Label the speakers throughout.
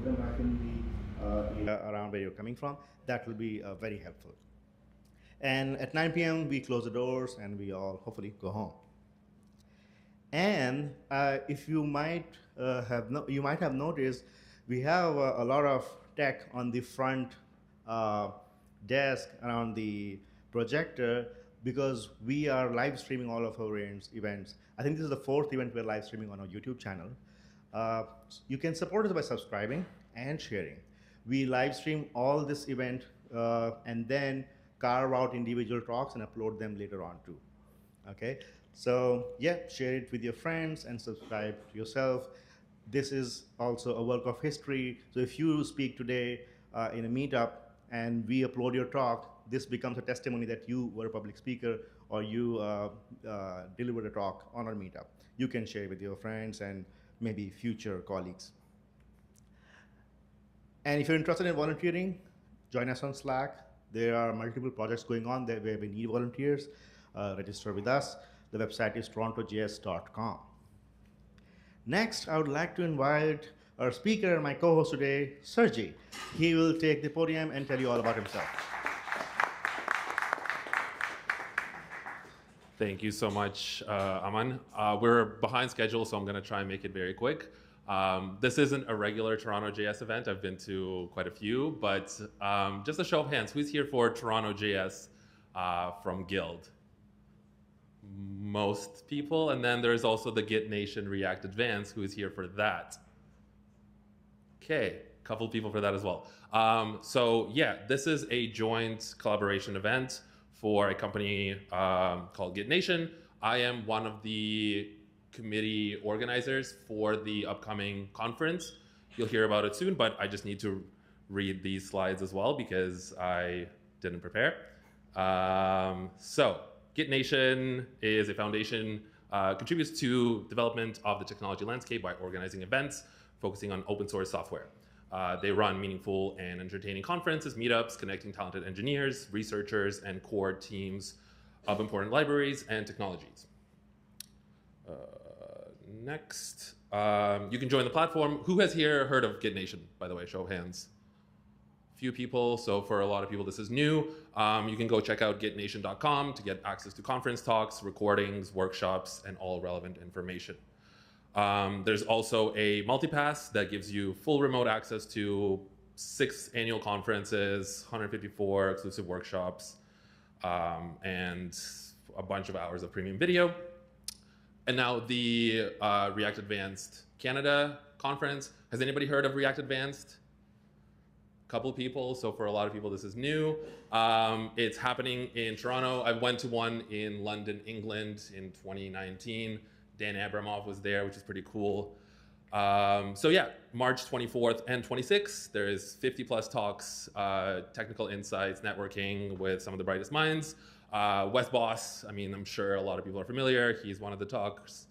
Speaker 1: them back in the area around where you're coming from. That will be very helpful. And at 9 p.m. we close the doors and we all hopefully go home. And if you might you might have noticed, we have a lot of tech on the front desk around the projector because we are live streaming all of our events. I think this is the 4th event we're live streaming on our YouTube channel. You can support us by subscribing and sharing. We live stream all this event and then carve out individual talks and upload them later on too. Okay, so yeah, share it with your friends and subscribe to yourself. This is also a work of history. So if you speak today in a meetup and we upload your talk, this becomes a testimony that you were a public speaker or you delivered a talk on our meetup. You can share with your friends and maybe future colleagues. And if you're interested in volunteering, join us on Slack. There are multiple projects going on there where we need volunteers. Register with us. The website is TorontoJS.com. Next, I would like to invite our speaker and my co-host today, Sergiy. He will take the podium and tell you all about himself.
Speaker 2: Thank you so much, Aman. We're behind schedule, so I'm going to try and make it very quick. This isn't a regular TorontoJS event. I've been to quite a few, but just a show of hands, who's here for TorontoJS from Guild? Most people, and then there's also the GitNation React Advanced, who is here for that. Okay, a couple people for that as well. So yeah, this is a joint collaboration event for a company called GitNation. I am one of the committee organizers for the upcoming conference. You'll hear about it soon, but I just need to read these slides as well because I didn't prepare. So GitNation is a foundation, contributes to development of the technology landscape by organizing events, focusing on open source software. They run meaningful and entertaining conferences, meetups, connecting talented engineers, researchers, and core teams of important libraries and technologies. Next, you can join the platform. Who has here heard of GitNation, by the way? Show of hands. Few people, so for a lot of people this is new. You can go check out gitnation.com to get access to conference talks, recordings, workshops, and all relevant information. There's also a multipass that gives you full remote access to 6 annual conferences, 154 exclusive workshops, and a bunch of hours of premium video. And now the React Advanced Canada conference. Has anybody heard of React Advanced? Couple people, so for a lot of people this is new. It's happening in Toronto. I went to one in London, England in 2019. Dan Abramov was there, which is pretty cool. So yeah, March 24th and 26th, there's 50 plus talks, technical insights, networking with some of the brightest minds. Wes Boss, I mean, I'm sure a lot of people are familiar. He's one of the talks.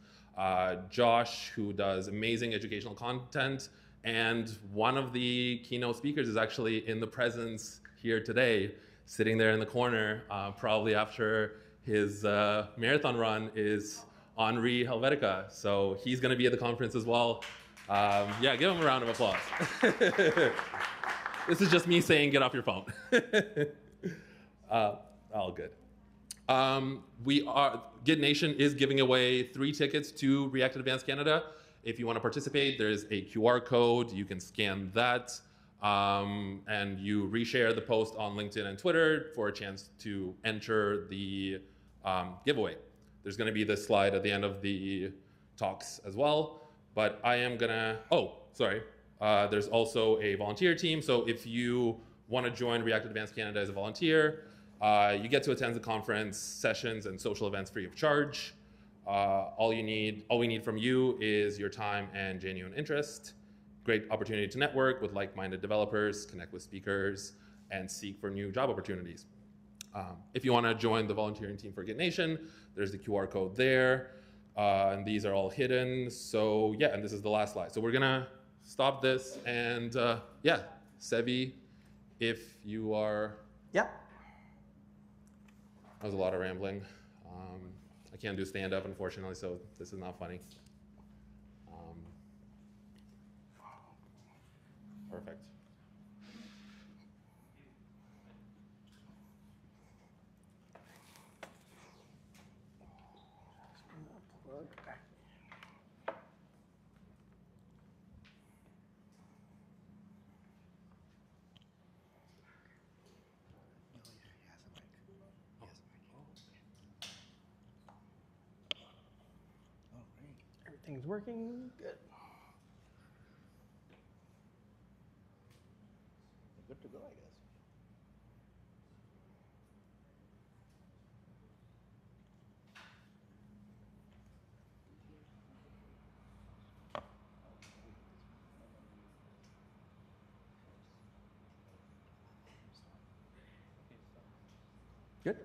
Speaker 2: Josh, who does amazing educational content. And one of the keynote speakers is actually in the presence here today, sitting there in the corner, probably after his marathon run, is Henri Helvetica. So he's going to be at the conference as well. Yeah, give him a round of applause. This is just me saying, get off your phone. All good. GitNation is giving away 3 tickets to React Advanced Canada. If you want to participate, there's a QR code. You can scan that, and you reshare the post on LinkedIn and Twitter for a chance to enter the giveaway. There's going to be this slide at the end of the talks as well, but I am going to, there's also a volunteer team. So if you want to join React Advanced Canada as a volunteer, you get to attend the conference sessions and social events free of charge. All we need from you is your time and genuine interest. Great opportunity to network with like-minded developers, connect with speakers, and seek for new job opportunities. If you want to join the volunteering team for GitNation, there's the QR code there, and these are all hidden. So yeah, and this is the last slide. So we're gonna stop this, and yeah, Seve, if you are.
Speaker 3: Yeah.
Speaker 2: That was a lot of rambling. I can't do stand-up, unfortunately, so this is not funny. Perfect.
Speaker 3: Everything's working good.
Speaker 1: Good to go, I guess.
Speaker 3: Good.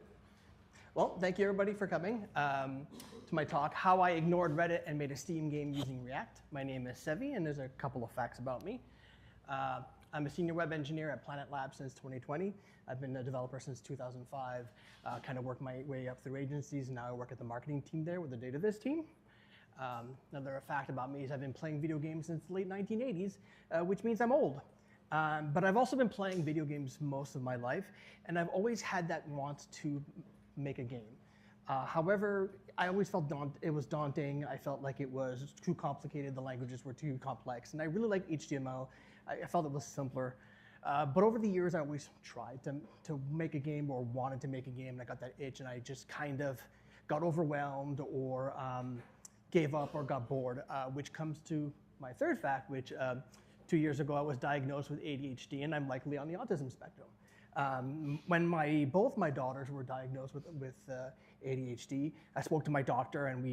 Speaker 3: Well, thank you everybody for coming to my talk, How I Ignored Reddit and Made a Steam Game Using React. My name is Seve, and there's a couple of facts about me. I'm a senior web engineer at Planet Labs since 2020. I've been a developer since 2005, kind of worked my way up through agencies, and now I work at the marketing team there with the data viz team. Another fact about me is I've been playing video games since the late 1980s, which means I'm old. But I've also been playing video games most of my life, and I've always had that want to make a game. However, I always felt it was daunting. I felt like it was too complicated. The languages were too complex, and I really like HTML. I felt it was simpler. But over the years, I always tried to make a game or wanted to make a game, and I got that itch, and I just kind of got overwhelmed or gave up or got bored, which comes to my third fact, which 2 years ago, I was diagnosed with ADHD, and I'm likely on the autism spectrum. When both my daughters were diagnosed with ADHD, I spoke to my doctor, and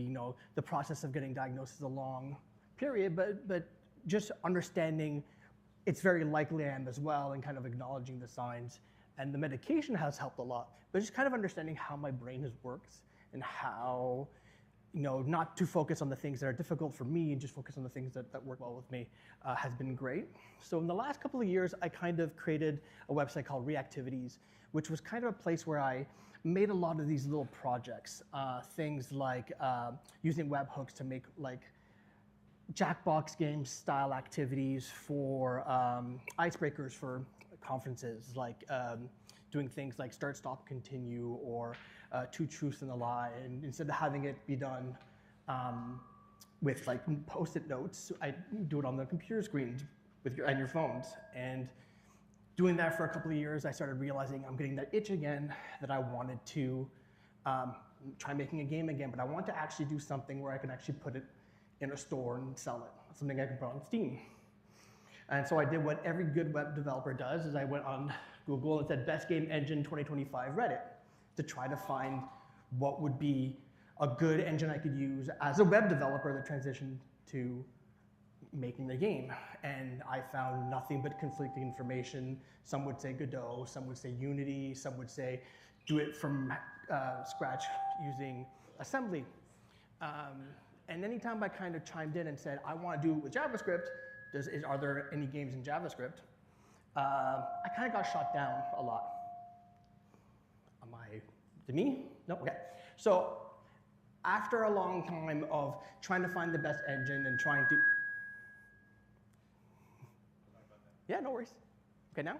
Speaker 3: the process of getting diagnosed is a long period, but just understanding it's very likely I am as well, and kind of acknowledging the signs. And the medication has helped a lot, but just kind of understanding how my brain works and how not to focus on the things that are difficult for me and just focus on the things that work well with me has been great. So in the last couple of years, I kind of created a website called Reactivities, which was kind of a place where I made a lot of these little projects, things like using webhooks to make like Jackbox game style activities for icebreakers for conferences, like doing things like start, stop, continue, or two truths and a lie. And instead of having it be done with like post-it notes, I do it on the computer screens and your phones. And doing that for a couple of years, I started realizing I'm getting that itch again, that I wanted to try making a game again, but I want to actually do something where I can actually put it in a store and sell it, something I can put on Steam. And so I did what every good web developer does, is I went on Google and said best game engine 2025 Reddit to try to find what would be a good engine I could use as a web developer that transitioned to making the game. And I found nothing but conflicting information. Some would say Godot, some would say Unity, some would say do it from scratch using assembly. And anytime I kind of chimed in and said, I want to do it with JavaScript, are there any games in JavaScript? I kind of got shot down a lot. To me? No, okay. So after a long time of trying to find the best engine and trying to, yeah, no worries. Okay now?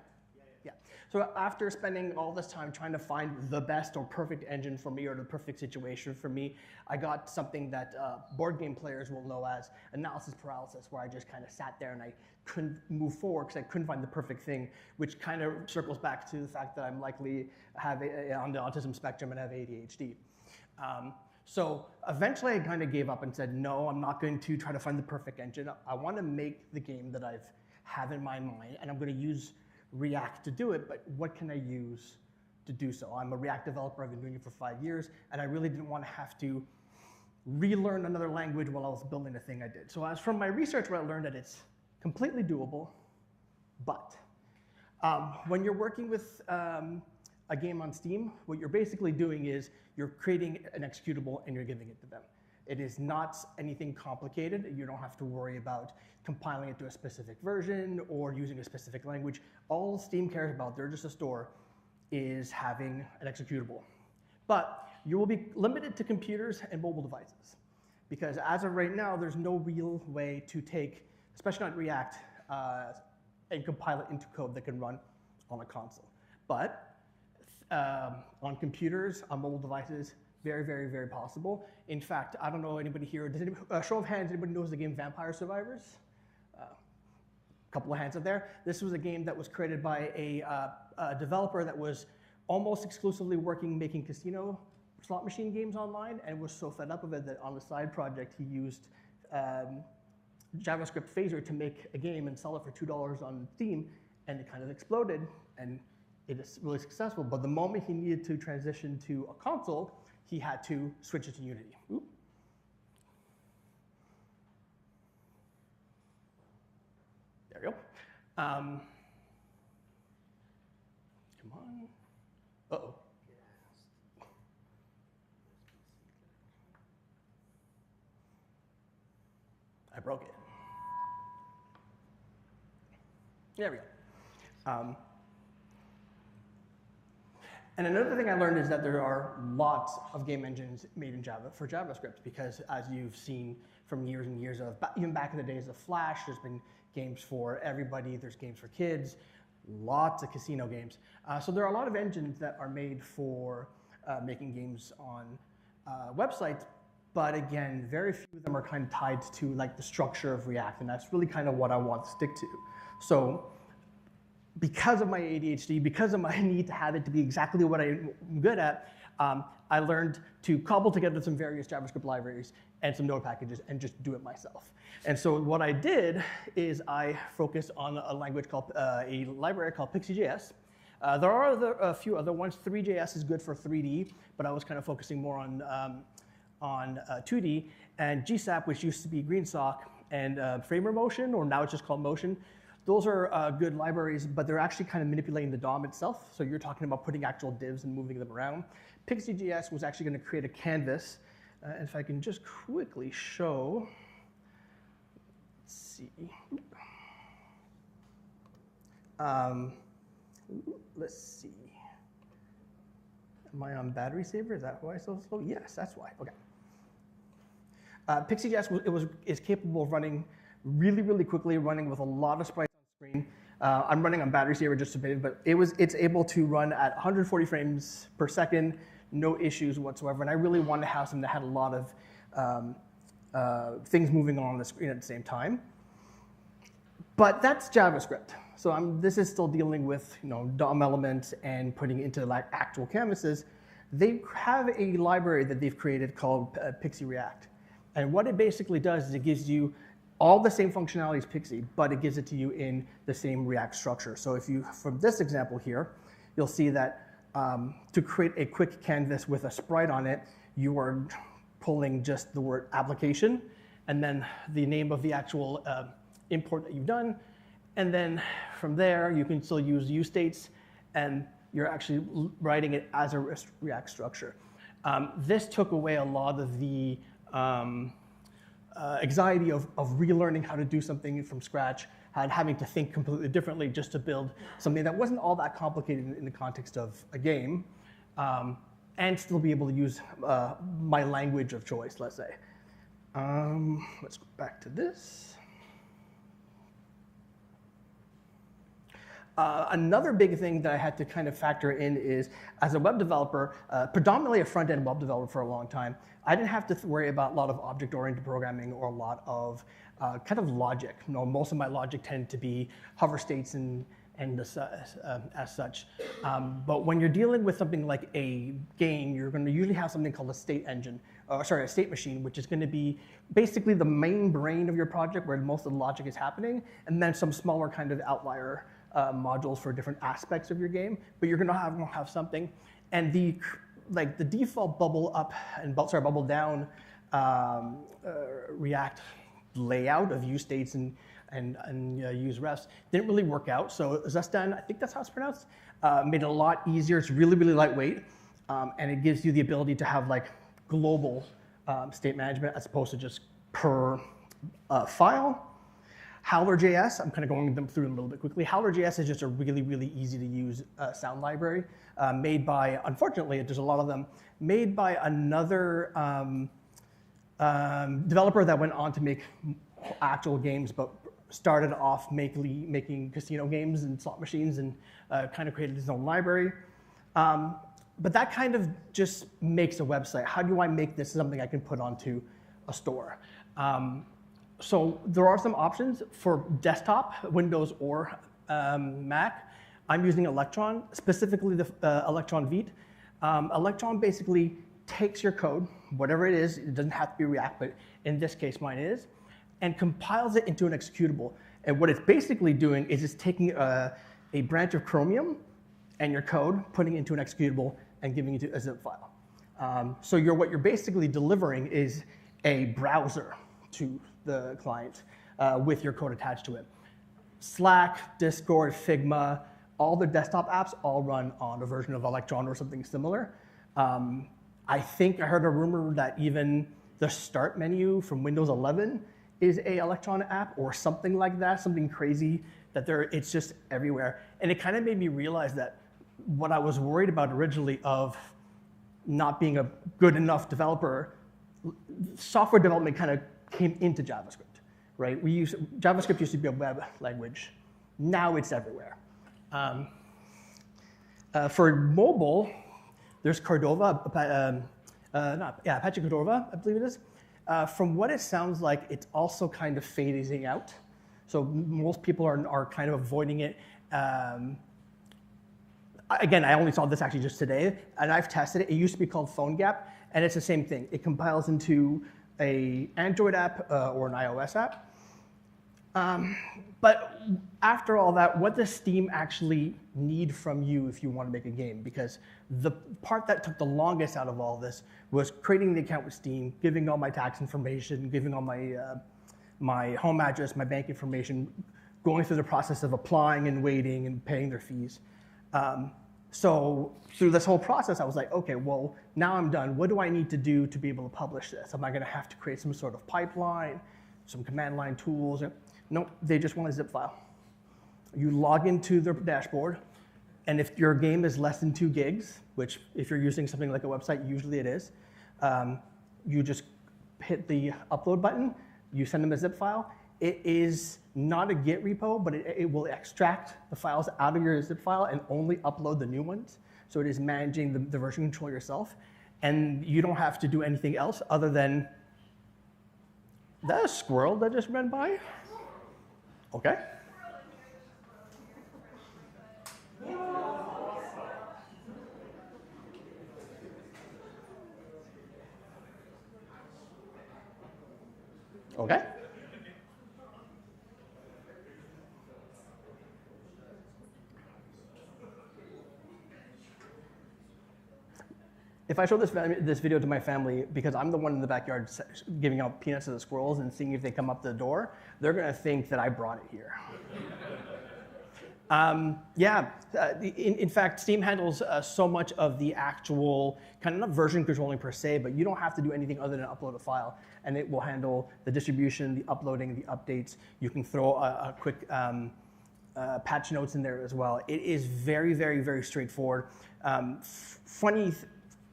Speaker 3: Yeah. So after spending all this time trying to find the best or perfect engine for me or the perfect situation for me, I got something that board game players will know as analysis paralysis, where I just kind of sat there and I couldn't move forward because I couldn't find the perfect thing, which kind of circles back to the fact that I'm likely on the autism spectrum and have ADHD. So eventually I kind of gave up and said, no, I'm not going to try to find the perfect engine. I want to make the game that I have in my mind, and I'm going to use React to do it, but what can I use to do so? I'm a React developer, I've been doing it for 5 years, and I really didn't want to have to relearn another language while I was building the thing I did. So as from my research, where I learned that it's completely doable, but when you're working with a game on Steam, what you're basically doing is you're creating an executable and you're giving it to them. It is not anything complicated. You don't have to worry about compiling it to a specific version or using a specific language. All Steam cares about, they're just a store, is having an executable. But you will be limited to computers and mobile devices, because as of right now, there's no real way to take, especially not React, and compile it into code that can run on a console. But on computers, on mobile devices, very, very, very possible. In fact, I don't know anybody here. Does anybody, show of hands, anybody knows the game Vampire Survivors? Couple of hands up there. This was a game that was created by a developer that was almost exclusively making casino slot machine games online, and was so fed up of it that on the side project he used JavaScript Phaser to make a game and sell it for $2 on Steam, and it kind of exploded, and it is really successful. But the moment he needed to transition to a console, he had to switch it to Unity. Oop. There we go. Come on. Uh-oh. I broke it. There we go. And another thing I learned is that there are lots of game engines made in Java for JavaScript, because as you've seen from years and years of, even back in the days of Flash, there's been games for everybody, there's games for kids, lots of casino games. So there are a lot of engines that are made for making games on websites, but again, very few of them are kind of tied to like the structure of React, and that's really kind of what I want to stick to. So because of my ADHD, because of my need to have it to be exactly what I'm good at, I learned to cobble together some various JavaScript libraries and some node packages and just do it myself. And so what I did is I focused on a language called, a library called Pixie.js. There are a few other ones. 3JS is good for 3D, but I was kind of focusing more on 2D. And GSAP, which used to be GreenSock, and Framer Motion, or now it's just called Motion. Those are good libraries, but they're actually kind of manipulating the DOM itself. So you're talking about putting actual divs and moving them around. Pixie.js was actually going to create a canvas. And if I can just quickly show, let's see. Let's see. Am I on battery saver? Is that why it's so slow? Yes, that's why. Okay. Pixie.js is capable of running really, really quickly, running with a lot of sprites on screen. I'm running on battery saver just a bit, but it's able to run at 140 frames per second, no issues whatsoever. And I really wanted to have something that had a lot of things moving on the screen at the same time. But that's JavaScript. So this is still dealing with DOM elements and putting it into like actual canvases. They have a library that they've created called Pixie React. And what it basically does is it gives you all the same functionality as Pixie, but it gives it to you in the same React structure. So if you, from this example here, you'll see that to create a quick canvas with a sprite on it, you are pulling just the word application, and then the name of the actual import that you've done. And then from there, you can still use useStates, and you're actually writing it as a React structure. This took away a lot of the anxiety of relearning how to do something from scratch and having to think completely differently just to build something that wasn't all that complicated in the context of a game, and still be able to use my language of choice, let's say. Let's go back to this. Another big thing that I had to kind of factor in is, as a web developer, predominantly a front-end web developer for a long time, I didn't have to worry about a lot of object-oriented programming or a lot of kind of logic. Most of my logic tended to be hover states and as such. But when you're dealing with something like a game, you're going to usually have something called a state engine, a state machine, which is going to be basically the main brain of your project where most of the logic is happening, and then some smaller kind of outlier modules for different aspects of your game, but you're going to have something, and the default bubble up and bubble down React layout of use states and use refs didn't really work out. So Zustan, I think that's how it's pronounced, made it a lot easier. It's really, really lightweight, and it gives you the ability to have like global state management as opposed to just per file. Howler.js, I'm kind of going through them a little bit quickly. Howler.js is just a really, really easy to use sound library made by, unfortunately, there's a lot of them, made by another developer that went on to make actual games, but started off making casino games and slot machines and kind of created his own library. But that kind of just makes a website. How do I make this something I can put onto a store? So there are some options for desktop, Windows or Mac. I'm using Electron, specifically the Electron Vite. Electron basically takes your code, whatever it is, it doesn't have to be React, but in this case mine is, and compiles it into an executable. And what it's basically doing is it's taking a branch of Chromium and your code, putting it into an executable, and giving it a zip file. So what you're basically delivering is a browser to the client with your code attached to it. Slack, Discord, Figma, all the desktop apps all run on a version of Electron or something similar. I think I heard a rumor that even the start menu from Windows 11 is a Electron app or something like that, something crazy that it's just everywhere. And it kind of made me realize that what I was worried about originally of not being a good enough developer, software development kind of came into JavaScript, right? JavaScript used to be a web language. Now it's everywhere. For mobile, there's Cordova, Apache Cordova, I believe it is. From what it sounds like, it's also kind of phasing out. So most people are kind of avoiding it. Again, I only saw this actually just today, and I've tested it. It used to be called PhoneGap, and it's the same thing. It compiles into an Android app or an iOS app. But after all that, what does Steam actually need from you if you want to make a game? Because the part that took the longest out of all this was creating the account with Steam, giving all my tax information, giving all my home address, my bank information, going through the process of applying and waiting and paying their fees. So through this whole process, I was like, okay, well, now I'm done. What do I need to do to be able to publish this? Am I going to have to create some sort of pipeline, some command line tools? Nope, they just want a zip file. You log into their dashboard, and if your game is less than 2 gigs, which if you're using something like a website, usually it is, you just hit the upload button, you send them a zip file. It is not a Git repo, but it will extract the files out of your zip file and only upload the new ones. So it is managing the version control yourself. And you don't have to do anything else other than, that a squirrel that just ran by? Okay. Okay. If I show this video to my family, because I'm the one in the backyard giving out peanuts to the squirrels and seeing if they come up the door, they're going to think that I brought it here. In fact, Steam handles so much of the actual, kind of not version controlling per se, but you don't have to do anything other than upload a file, and it will handle the distribution, the uploading, the updates. You can throw a quick patch notes in there as well. It is very, very, very straightforward. Funny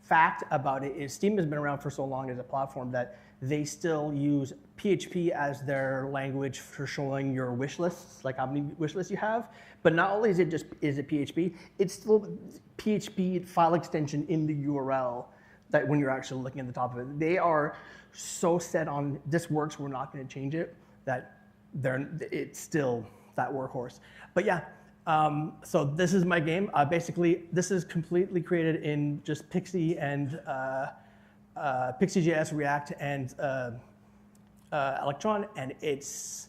Speaker 3: fact about it is Steam has been around for so long as a platform that they still use PHP as their language for showing your wish lists, like how many wish lists you have. But not only is it PHP, it's still PHP file extension in the URL that when you're actually looking at the top of it. They are so set on this works, we're not going to change it, that it's still that workhorse. But yeah. So this is my game. Basically, this is completely created in just Pixie and Pixie.js, React, and Electron, and it's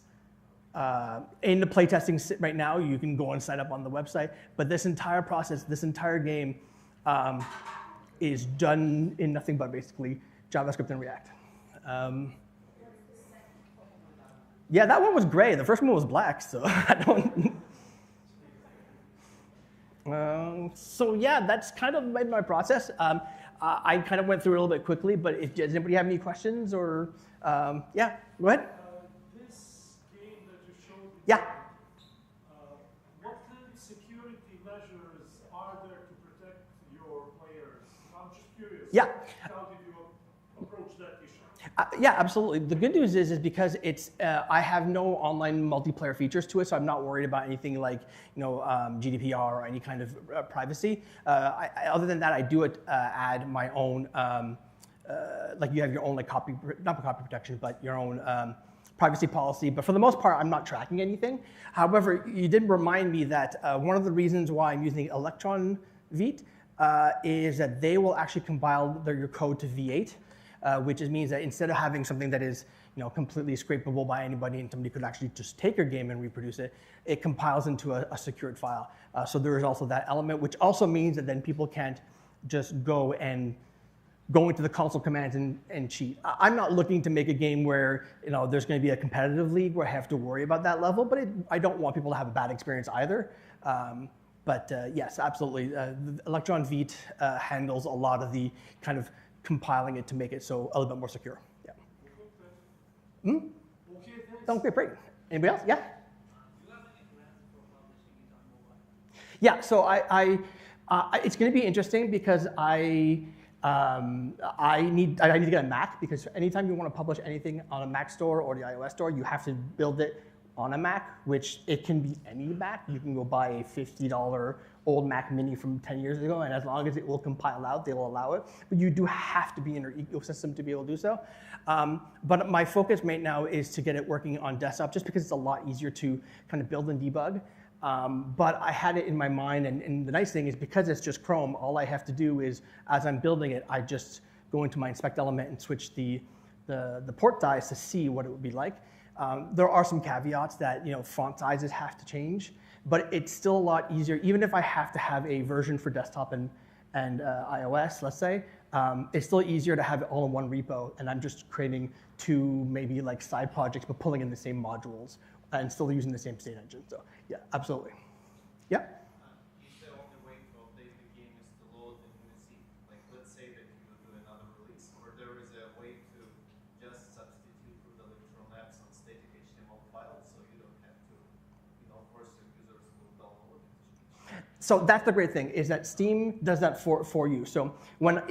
Speaker 3: in the playtesting right now. You can go and sign up on the website, but this entire process, this entire game is done in nothing but basically JavaScript and React. Yeah, that one was gray. The first one was black, so I don't... So yeah, that's kind of my process. I kind of went through it a little bit quickly, but does anybody have any questions or, yeah, go ahead.
Speaker 4: This game that you showed me,
Speaker 3: yeah.
Speaker 4: What kind of security measures are there to protect your players? I'm just curious.
Speaker 3: Yeah.
Speaker 4: How did you approach that issue?
Speaker 3: Yeah, absolutely. The good news is because it's I have no online multiplayer features to it, so I'm not worried about anything like GDPR or any kind of privacy. Other than that, I do add my own like you have your own like not copy protection, but your own privacy policy. But for the most part, I'm not tracking anything. However, you did remind me that one of the reasons why I'm using Electron Vite is that they will actually compile your code to V8. Which means that instead of having something that is completely scrapable by anybody and somebody could actually just take your game and reproduce it, it compiles into a secured file. So there is also that element, which also means that then people can't just go into the console commands and cheat. I'm not looking to make a game where there's going to be a competitive league where I have to worry about that level, but I don't want people to have a bad experience either. But yes, absolutely. Electron Vite handles a lot of the kind of compiling it to make it so a little bit more secure. Yeah. Hmm?
Speaker 4: Okay, thanks.
Speaker 3: Okay, great. Anybody else? Yeah. Yeah. So it's going to be interesting because I need to get a Mac, because anytime you want to publish anything on a Mac store or the iOS store, you have to build it on a Mac, which it can be any Mac. You can go buy a $50 old Mac Mini from 10 years ago, and as long as it will compile out, they will allow it. But you do have to be in their ecosystem to be able to do so. But my focus right now is to get it working on desktop, just because it's a lot easier to kind of build and debug. But I had it in my mind, and the nice thing is because it's just Chrome, all I have to do is, as I'm building it, I just go into my inspect element and switch the port size to see what it would be like. There are some caveats that font sizes have to change, but it's still a lot easier. Even if I have to have a version for desktop and iOS, let's say, it's still easier to have it all in one repo, and I'm just creating two maybe like side projects, but pulling in the same modules and still using the same state engine. So yeah, absolutely. Yeah.
Speaker 5: Is the only way to update the game is to load the new seed? Like, let's say that you do another release, or there is a way to just substitute with electron apps on static HTML files, so you don't have to, force your users to download it.
Speaker 3: So that's the great thing, is that Steam does that for you. So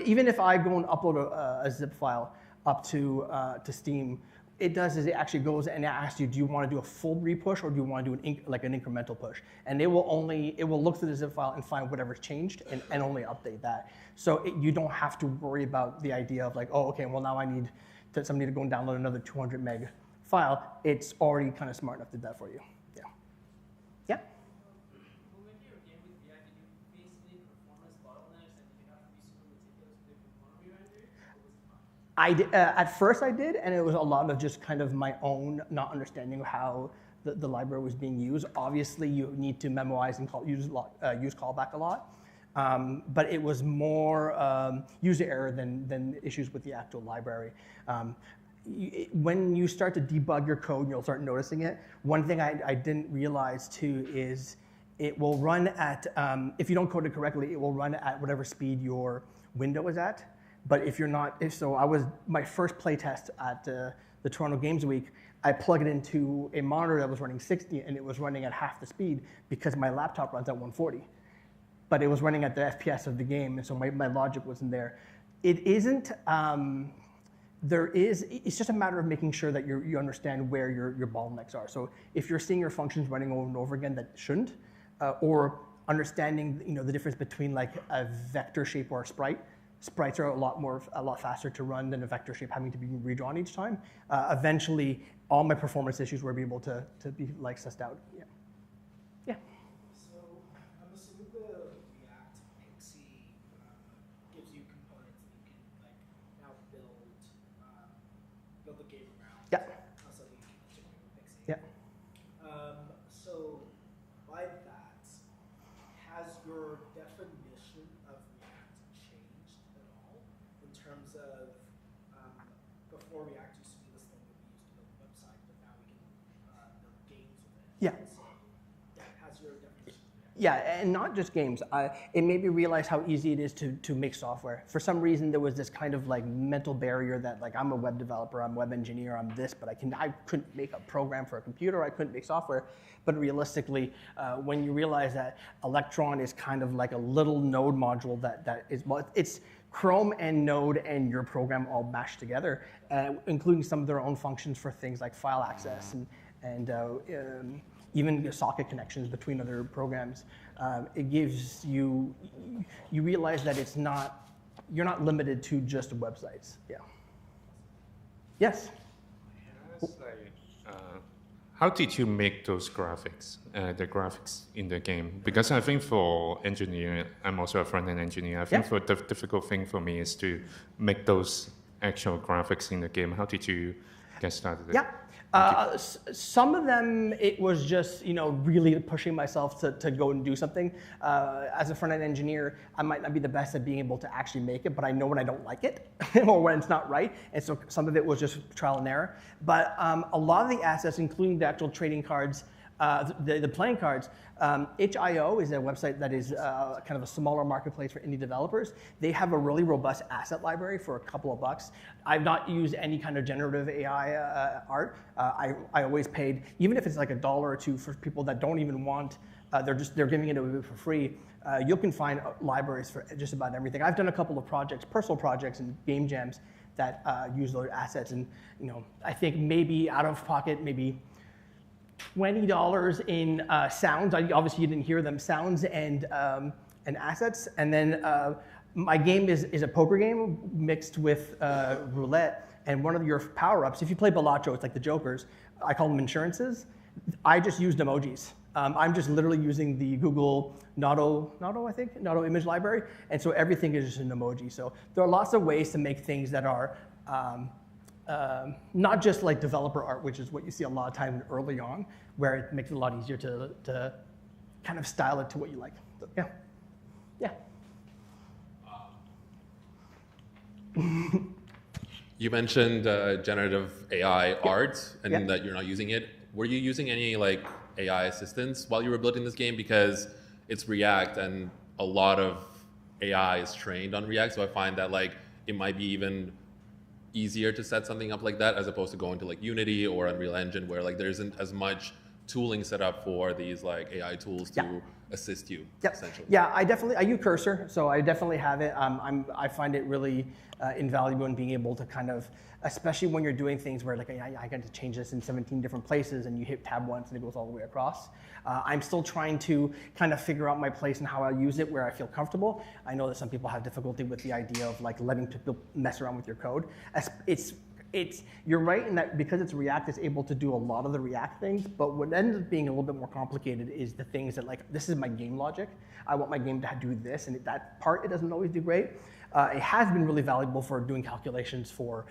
Speaker 3: even if I go and upload a zip file up to Steam, it does is it actually goes and asks you, do you want to do a full repush or do you want to do an incremental push? And it will look through the zip file and find whatever's changed and only update that. So you don't have to worry about the idea of like, oh, okay, well now I need somebody to go and download another 200 meg file. It's already kind of smart enough to do that for you. Yeah. Yeah.
Speaker 6: When making your game with React, did you face any performance bottlenecks and did you have to be super meticulous with the component re-rendering? Or was it fine?
Speaker 3: At first I did, and it was a lot of just kind of my own not understanding of how the library was being used. Obviously, you need to memorize and use callback a lot, but it was more user error than issues with the actual library. When you start to debug your code, you'll start noticing it. One thing I didn't realize too is it will run at, if you don't code it correctly, it will run at whatever speed your window is at. But if you're not, my first playtest at the Toronto Games Week, I plugged it into a monitor that was running 60 and it was running at half the speed because my laptop runs at 140. But it was running at the FPS of the game, and so my logic wasn't there. It isn't, it's just a matter of making sure that you understand where your bottlenecks are. So if you're seeing your functions running over and over again that shouldn't, or understanding the difference between like a vector shape or a sprite. Sprites are a lot faster to run than a vector shape having to be redrawn each time. Eventually, all my performance issues were able to be like sussed out. Yeah. Yeah.
Speaker 7: So I'm assuming the React Pixie gives you components that you can like now build the game around.
Speaker 3: Yeah.
Speaker 7: So that you can integrate with Pixie.
Speaker 3: Yeah.
Speaker 7: So by that, has your definition of React changed at all in terms of before React used to be this thing that we used to build a website, but now we can build games with it.
Speaker 3: Yeah.
Speaker 7: So has your definition of React
Speaker 3: Yeah, and not just games. It made me realize how easy it is to make software. For some reason, there was this kind of like mental barrier that like I'm a web developer, I'm a web engineer, I'm this, but I couldn't make a program for a computer, I couldn't make software. But realistically, when you realize that Electron is kind of like a little Node module that is, well, it's Chrome and Node and your program all mashed together, including some of their own functions for things like file access and even socket connections between other programs. It gives you realize that you're not limited to just websites. Yeah. Yes?
Speaker 8: How did you make those graphics, the graphics in the game? Because I think for engineer, I'm also a front-end engineer. I think for the difficult thing for me is to make those actual graphics in the game. How did you get started?
Speaker 3: Yeah. Some of them, it was just really pushing myself to go and do something. As a front-end engineer, I might not be the best at being able to actually make it, but I know when I don't like it or when it's not right. And so some of it was just trial and error. But a lot of the assets, including the actual trading cards, the playing cards, itch.io is a website that is kind of a smaller marketplace for indie developers. They have a really robust asset library for a couple of bucks. I've not used any kind of generative AI art. I always paid, even if it's like $1 or $2 for people that don't even want, they're giving it away for free. You can find libraries for just about everything. I've done a couple of projects, personal projects and game jams that use those assets, and I think maybe out of pocket, maybe $20 in sounds. Obviously, you didn't hear them. Sounds and assets. And then my game is a poker game mixed with roulette. And one of your power-ups, if you play Bellaccio, it's like the Jokers. I call them insurances. I just used emojis. I'm just literally using the Google Noto image library. And so everything is just an emoji. So there are lots of ways to make things that are not just like developer art, which is what you see a lot of times early on, where it makes it a lot easier to kind of style it to what you like. So, yeah. Yeah.
Speaker 2: You mentioned generative AI art and that you're not using it. Were you using any like AI assistance while you were building this game? Because it's React and a lot of AI is trained on React. So I find that like it might be even easier to set something up like that as opposed to going to like Unity or Unreal Engine, where like there isn't as much tooling set up for these like AI tools to assist you, essentially.
Speaker 3: Yeah, I use Cursor, so I definitely have it. I find it really invaluable in being able to kind of, especially when you're doing things where like I got to change this in 17 different places and you hit tab once and it goes all the way across. I'm still trying to kind of figure out my place and how I use it where I feel comfortable. I know that some people have difficulty with the idea of like letting people mess around with your code. You're right in that because it's React, it's able to do a lot of the React things, but what ends up being a little bit more complicated is the things that like, this is my game logic. I want my game to do this, and that part, it doesn't always do great. It has been really valuable for doing calculations for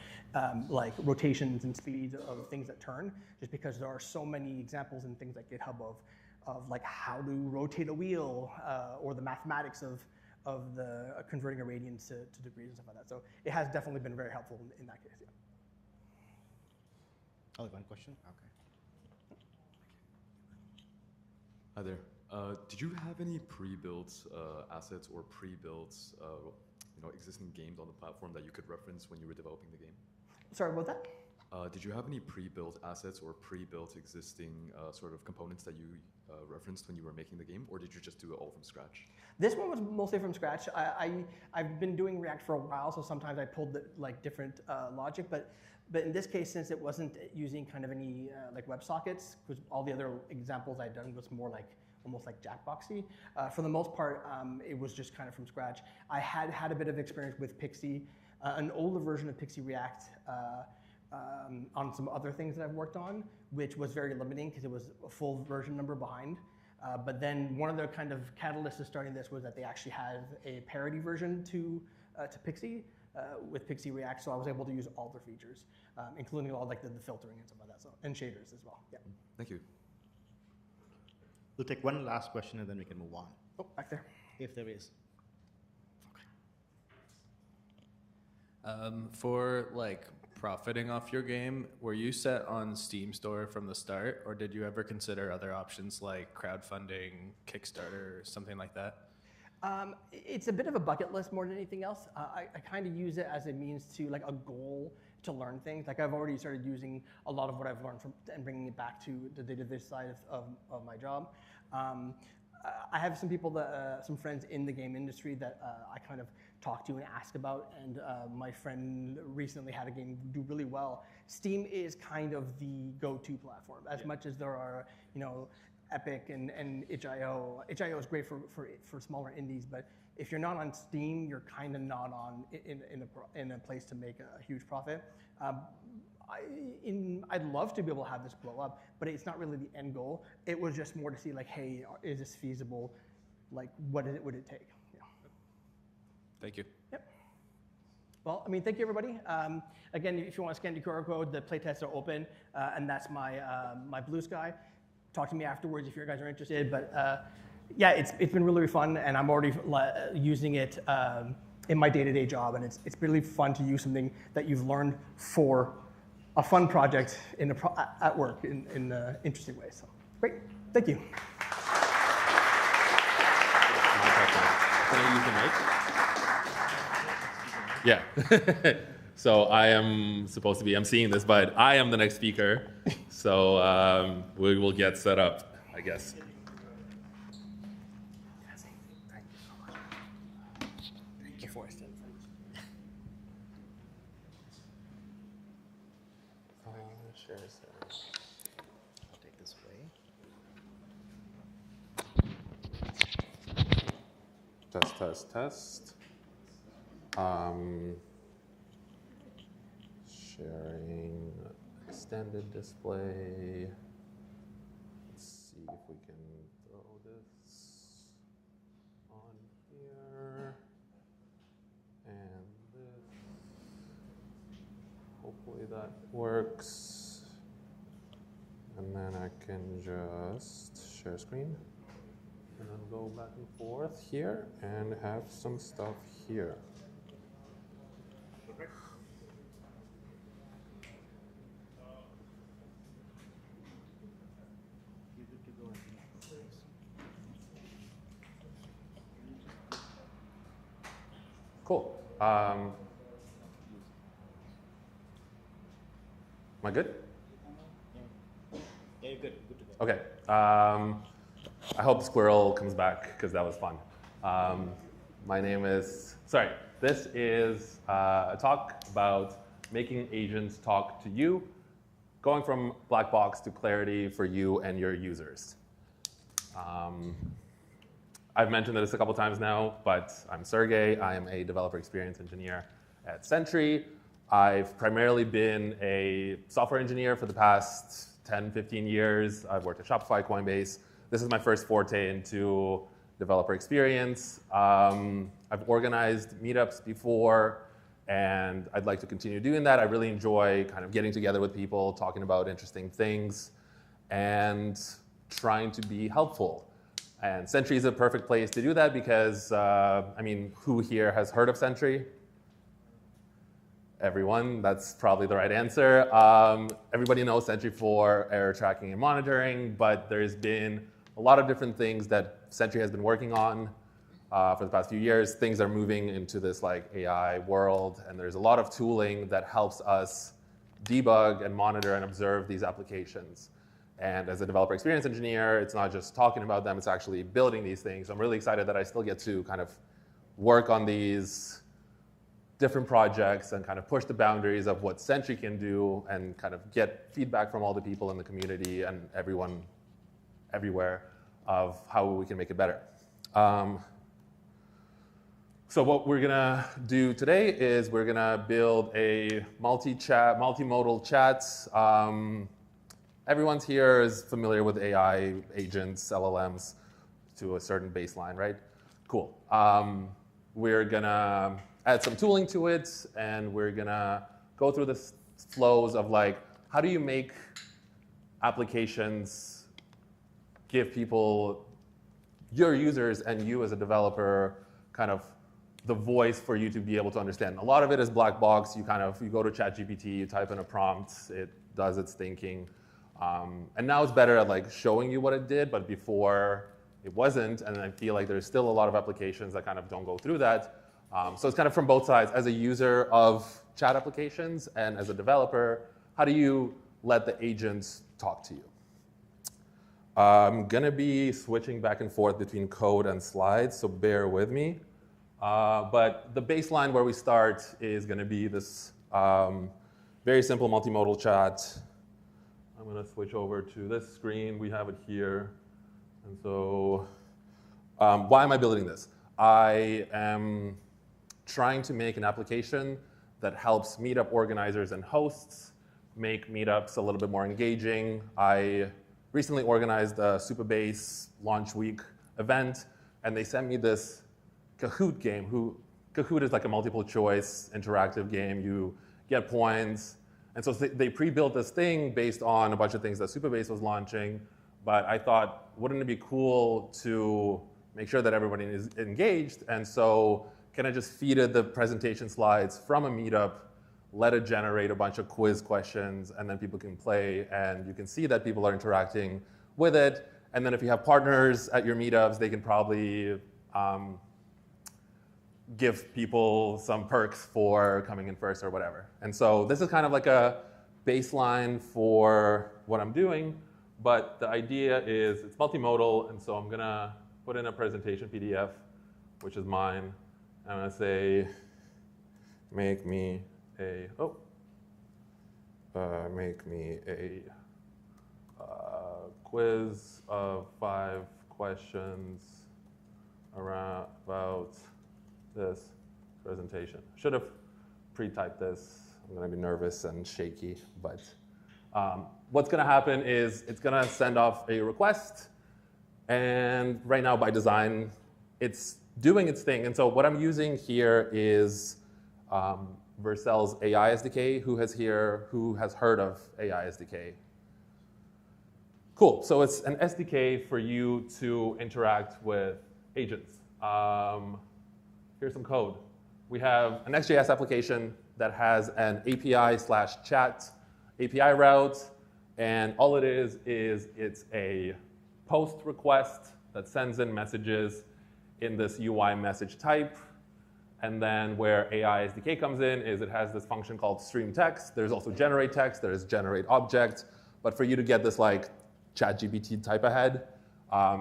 Speaker 3: like rotations and speeds of things that turn, just because there are so many examples in things like GitHub of like how to rotate a wheel or the mathematics of the converting a radians to degrees and stuff like that. So it has definitely been very helpful in that case. Yeah.
Speaker 1: Oh, one question? Okay.
Speaker 9: Hi there. Did you have any pre-built assets or pre-built existing games on the platform that you could reference when you were developing the game?
Speaker 3: Sorry, what was that?
Speaker 9: Did you have any pre-built assets or pre-built existing sort of components that you referenced when you were making the game, or did you just do it all from scratch?
Speaker 3: This one was mostly from scratch. I've been doing React for a while, so sometimes I pulled like different logic, but in this case, since it wasn't using kind of any like WebSockets, because all the other examples I'd done was more like almost like Jackboxy. For the most part, it was just kind of from scratch. I had a bit of experience with Pixie, an older version of Pixie React on some other things that I've worked on, which was very limiting because it was a full version number behind. But then one of the kind of catalysts of starting this was that they actually had a parity version to Pixie with Pixie React, so I was able to use all their features, including all like the filtering and stuff like that, so, and shaders as well. Yeah.
Speaker 9: Thank you.
Speaker 1: We'll take one last question and then we can move on.
Speaker 3: Oh, back there.
Speaker 1: If there is.
Speaker 10: For like profiting off your game, were you set on Steam Store from the start, or did you ever consider other options like crowdfunding, Kickstarter, something like that?
Speaker 3: It's a bit of a bucket list more than anything else. I kind of use it as a means to, like, a goal to learn things. Like, I've already started using a lot of what I've learned from and bringing it back to the database side of my job. I have some people that, some friends in the game industry that I kind of talk to and ask about, and my friend recently had a game do really well. Steam is kind of the go-to platform, as much as there are, you know, Epic and itch.io. itch.io is great for smaller indies, but if you're not on Steam, you're kind of not on in a place to make a huge profit. I'd love to be able to have this blow up, but it's not really the end goal. It was just more to see, like, hey, is this feasible? Like, what would it take? Yeah.
Speaker 10: Thank you.
Speaker 3: Yep. Well, I mean, thank you, everybody. Again, if you want to scan the QR code, the playtests are open, and that's my my Dybskiy. Talk to me afterwards if you guys are interested. But yeah, it's been really fun, and I'm already using it in my day-to-day job, and it's really fun to use something that you've learned for a fun project at work in interesting ways. So great, thank you.
Speaker 2: Can I use the mic? Yeah. So I am supposed to be emceeing this, but I am the next speaker. So we will get set up, I guess.
Speaker 3: Thank you for it.
Speaker 2: Sure.
Speaker 3: I'll take this away.
Speaker 2: Test. Sharing extended display. Let's see if we can throw this on here. And this. Hopefully that works. And then I can just share screen. And then go back and forth here and have some stuff here. Cool. Am I good?
Speaker 11: Yeah, you're good. Good to go.
Speaker 2: Okay. I hope the squirrel comes back because that was fun. My name is, this is a talk about making agents talk to you, going from black box to clarity for you and your users. I've mentioned this a couple times now, but I'm Sergiy. I am a developer experience engineer at Sentry. I've primarily been a software engineer for the past 10, 15 years. I've worked at Shopify, Coinbase. This is my first forte into developer experience. I've organized meetups before, and I'd like to continue doing that. I really enjoy kind of getting together with people, talking about interesting things, and trying to be helpful. And Sentry is a perfect place to do that because, I mean, who here has heard of Sentry? Everyone, that's probably the right answer. Everybody knows Sentry for error tracking and monitoring, but there's been a lot of different things that Sentry has been working on for the past few years. Things are moving into this like AI world, and there's a lot of tooling that helps us debug and monitor and observe these applications. And as a developer experience engineer, it's not just talking about them, it's actually building these things. So I'm really excited that I still get to kind of work on these different projects and kind of push the boundaries of what Sentry can do and kind of get feedback from all the people in the community and everyone everywhere of how we can make it better. So what we're gonna do today is we're gonna build a multimodal chats. Everyone's here is familiar with AI agents, LLMs, to a certain baseline, right? Cool. We're gonna add some tooling to it, and we're gonna go through the flows of like, how do you make applications give people, your users and you as a developer, kind of the voice for you to be able to understand. A lot of it is black box. You go to ChatGPT, you type in a prompt, it does its thinking. And now it's better at like showing you what it did, but before it wasn't, and I feel like there's still a lot of applications that kind of don't go through that. So it's kind of from both sides. As a user of chat applications and as a developer, how do you let the agents talk to you? I'm gonna be switching back and forth between code and slides, so bear with me. But the baseline where we start is gonna be this very simple multimodal chat. I'm gonna switch over to this screen. We have it here. And so why am I building this? I am trying to make an application that helps Meetup organizers and hosts make Meetups a little bit more engaging. I recently organized a Supabase launch week event, and they sent me this Kahoot game. Kahoot is like a multiple choice interactive game. You get points. And so they pre-built this thing based on a bunch of things that Supabase was launching. But I thought, wouldn't it be cool to make sure that everybody is engaged? And so can I just feed it the presentation slides from a Meetup, let it generate a bunch of quiz questions, and then people can play, and you can see that people are interacting with it. And then if you have partners at your Meetups, they can probably give people some perks for coming in first or whatever. And so this is kind of like a baseline for what I'm doing, but the idea is it's multimodal, and so I'm gonna put in a presentation PDF, which is mine. I'm gonna say, make me a quiz of 5 questions about this presentation. Should have pre-typed this. I'm gonna be nervous and shaky, but what's gonna happen is it's gonna send off a request, and right now by design, it's doing its thing. And so what I'm using here is Vercel's AI SDK. Who has heard of AI SDK? Cool, so it's an SDK for you to interact with agents. Here's some code. We have a Next.js application that has an API/chat API route, and all it is it's a post request that sends in messages in this UI message type. And then where AI SDK comes in is it has this function called stream text. There's also generate text, there's generate object. But for you to get this like ChatGPT type ahead,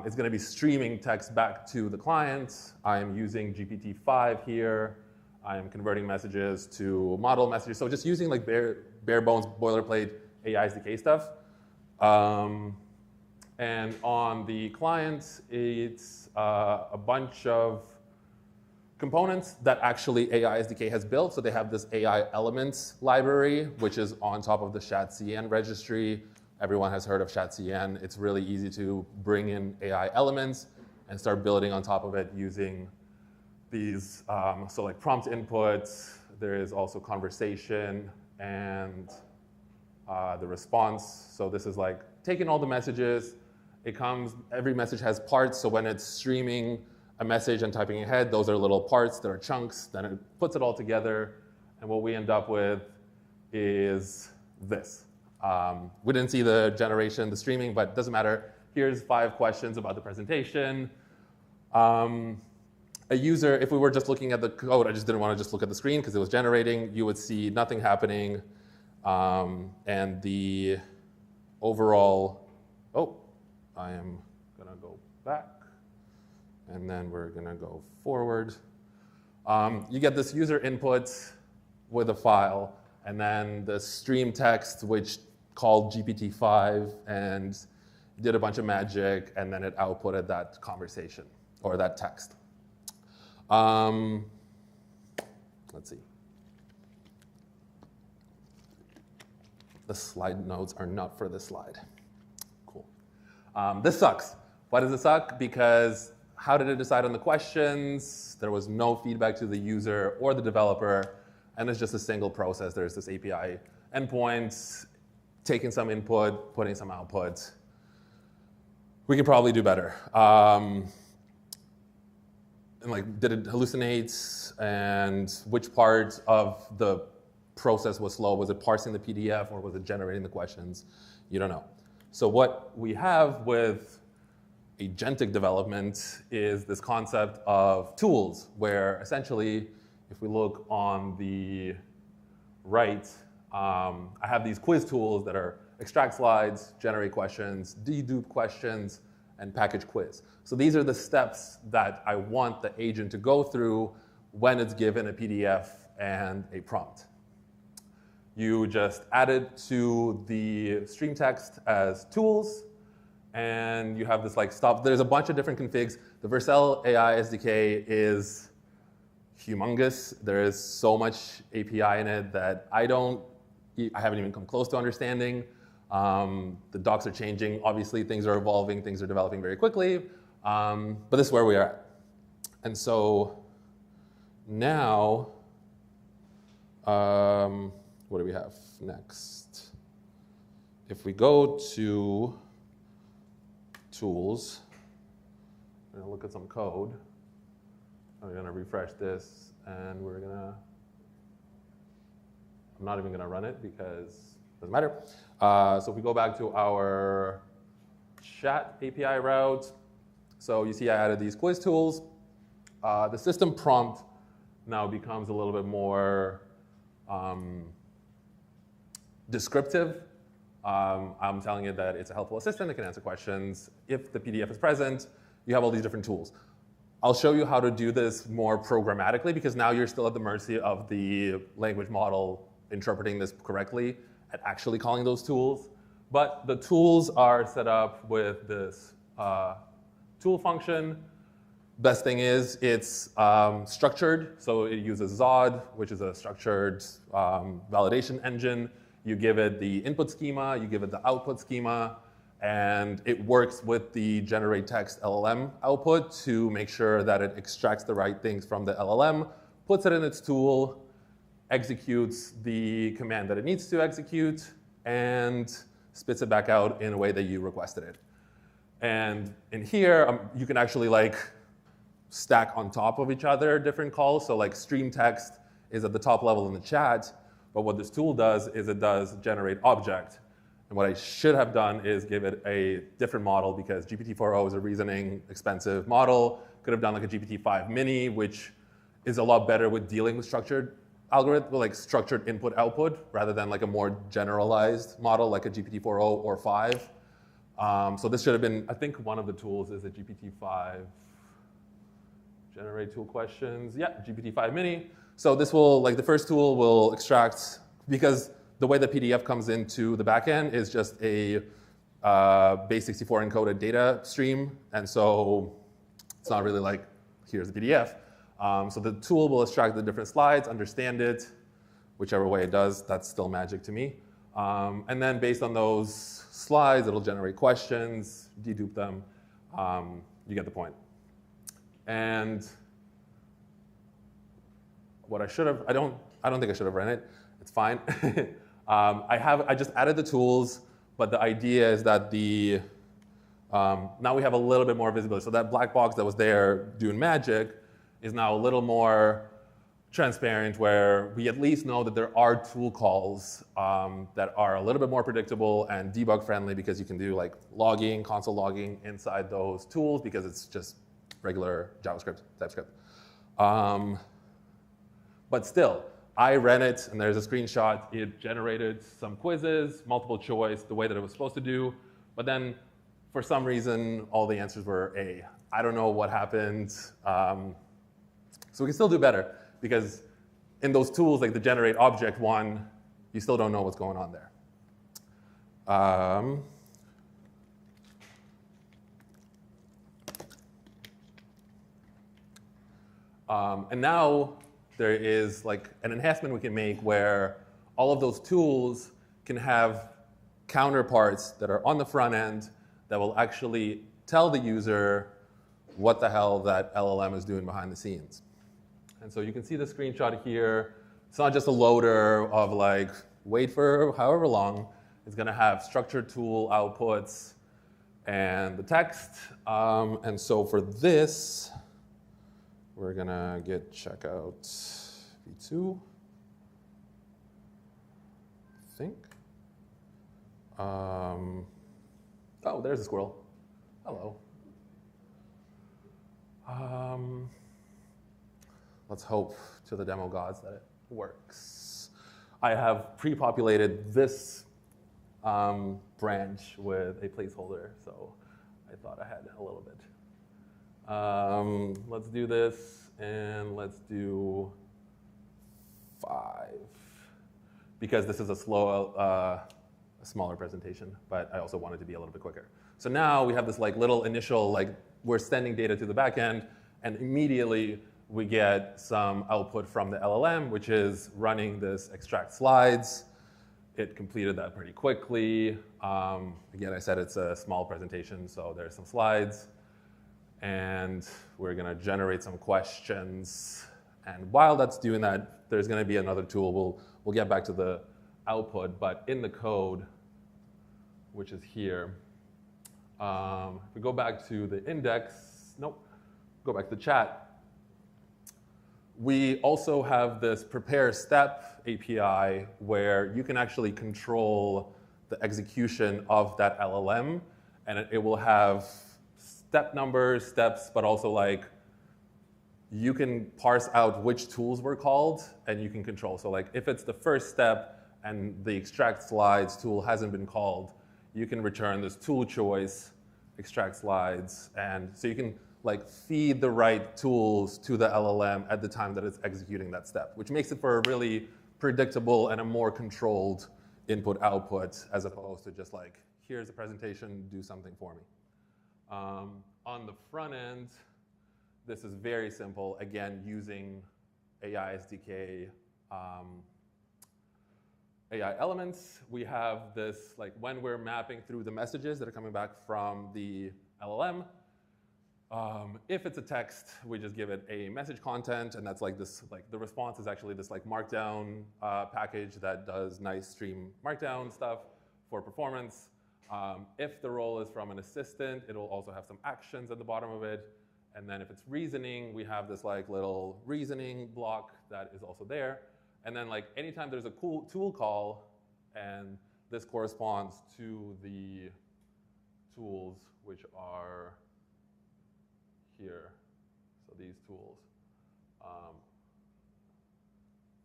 Speaker 2: it's going to be streaming text back to the client. I'm using GPT-5 here. I'm converting messages to model messages. So just using like bare bones boilerplate AI SDK stuff. And on the client, it's a bunch of components that actually AI SDK has built. So they have this AI elements library, which is on top of the ShatCN registry. Everyone has heard of ShatCN. It's really easy to bring in AI elements and start building on top of it using these, so like prompt inputs. There is also conversation and the response. So this is like taking all the messages. Every message has parts. So when it's streaming a message and typing ahead, those are little parts that are chunks. Then it puts it all together. And what we end up with is this. We didn't see the generation, the streaming, but it doesn't matter. Here's 5 questions about the presentation. A user, if we were just looking at the code, I just didn't want to just look at the screen because it was generating, you would see nothing happening. And the overall, I am going to go back. And then we're going to go forward. You get this user input with a file, and then the stream text, which called GPT-5 and did a bunch of magic, and then it outputted that conversation or that text. Let's see. The slide notes are not for this slide. Cool. This sucks. Why does it suck? Because how did it decide on the questions? There was no feedback to the user or the developer, and it's just a single process. There's this API endpoint, taking some input, putting some output. We could probably do better. and like, did it hallucinate, and which part of the process was slow? Was it parsing the PDF or was it generating the questions? You don't know. So what we have with agentic development is this concept of tools, where essentially, if we look on the right, I have these quiz tools that are extract slides, generate questions, dedupe questions, and package quiz. So these are the steps that I want the agent to go through when it's given a PDF and a prompt. You just add it to the stream text as tools, and you have this like stop. There's a bunch of different configs. The Vercel AI SDK is humongous. There is so much API in it that I haven't even come close to understanding. The docs are changing. Obviously, things are evolving. Things are developing very quickly. But this is where we are at. And so now, what do we have next? If we go to tools, we're going to look at some code. We're going to refresh this, and we're going to, I'm not even going to run it because it doesn't matter. So if we go back to our chat API route, so you see I added these quiz tools. The system prompt now becomes a little bit more descriptive. I'm telling it that it's a helpful assistant that can answer questions. If the PDF is present, you have all these different tools. I'll show you how to do this more programmatically, because now you're still at the mercy of the language model interpreting this correctly and actually calling those tools. But the tools are set up with this tool function. Best thing is it's structured, so it uses Zod, which is a structured validation engine. You give it the input schema, you give it the output schema, and it works with the generate text LLM output to make sure that it extracts the right things from the LLM, puts it in its tool, executes the command that it needs to execute, and spits it back out in a way that you requested it. And in here, you can actually like stack on top of each other different calls. So like stream text is at the top level in the chat, but what this tool does is it does generate object. And what I should have done is give it a different model, because GPT-4o is a reasoning expensive model. Could have done like a GPT-5 mini, which is a lot better with dealing with structured algorithm, like structured input output, rather than like a more generalized model like a GPT-4o or 5. So this should have been, I think one of the tools is a GPT-5 generate tool questions. Yeah, GPT-5 mini. So this will, like the first tool will extract, because the way the PDF comes into the backend is just a base64 encoded data stream. And so it's not really like, here's the PDF. So the tool will extract the different slides, understand it, whichever way it does, that's still magic to me. And then based on those slides, it'll generate questions, dedupe them. You get the point. And what I should have, I don't think I should have ran it. It's fine. I just added the tools, but the idea is that now we have a little bit more visibility. So that black box that was there doing magic is now a little more transparent, where we at least know that there are tool calls that are a little bit more predictable and debug friendly, because you can do like logging, console logging inside those tools, because it's just regular JavaScript, TypeScript. But still, I ran it, and there's a screenshot. It generated some quizzes, multiple choice, the way that it was supposed to do. But then, for some reason, all the answers were A. I don't know what happened. So we can still do better, because in those tools, like the generate object one, you still don't know what's going on there. And now there is like an enhancement we can make where all of those tools can have counterparts that are on the front end that will actually tell the user what the hell that LLM is doing behind the scenes. And so you can see the screenshot here. It's not just a loader of like, wait for however long. It's going to have structured tool outputs and the text. And so for this, We're gonna git checkout v2, I think. Oh, there's a squirrel. Hello. Let's hope to the demo gods that it works. I have pre-populated this branch with a placeholder, so I thought I had a little bit. Let's do this, and let's do 5, because this is a smaller presentation, but I also want it to be a little bit quicker. So now we have this like little initial, like we're sending data to the backend, and immediately we get some output from the LLM, which is running this extract slides. It completed that pretty quickly. Again, I said it's a small presentation, so there's some slides. And we're gonna generate some questions. And while that's doing that, there's gonna be another tool. We'll get back to the output, but in the code, which is here, if we go back to the index, go back to the chat, we also have this prepare step API where you can actually control the execution of that LLM, and it will have step numbers, steps, but also like you can parse out which tools were called and you can control. So like if it's the first step and the extract slides tool hasn't been called, you can return this tool choice, extract slides, and so you can like feed the right tools to the LLM at the time that it's executing that step, which makes it for a really predictable and a more controlled input-output as opposed to just like, here's a presentation, do something for me. On the front end, this is very simple, again, using AI SDK AI elements. We have this, like when we're mapping through the messages that are coming back from the LLM, if it's a text, we just give it a message content, and that's like this, like the response is actually this like markdown package that does nice stream markdown stuff for performance. If the role is from an assistant, it'll also have some actions at the bottom of it. And then if it's reasoning, we have this like little reasoning block that is also there. And then like anytime there's a cool tool call, and this corresponds to the tools which are here, so these tools,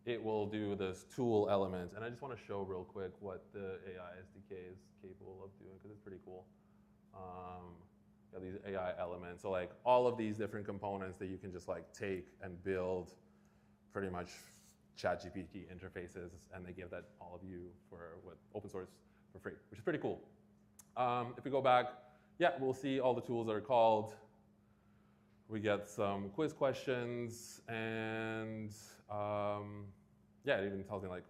Speaker 2: it will do this tool element. And I just want to show real quick what the AI SDK is capable of doing, because it's pretty cool. These AI elements, so like all of these different components that you can just like take and build pretty much ChatGPT interfaces, and they give that all of you for what open source for free, which is pretty cool. If we go back, yeah, we'll see all the tools that are called. We get some quiz questions, and yeah, it even tells me like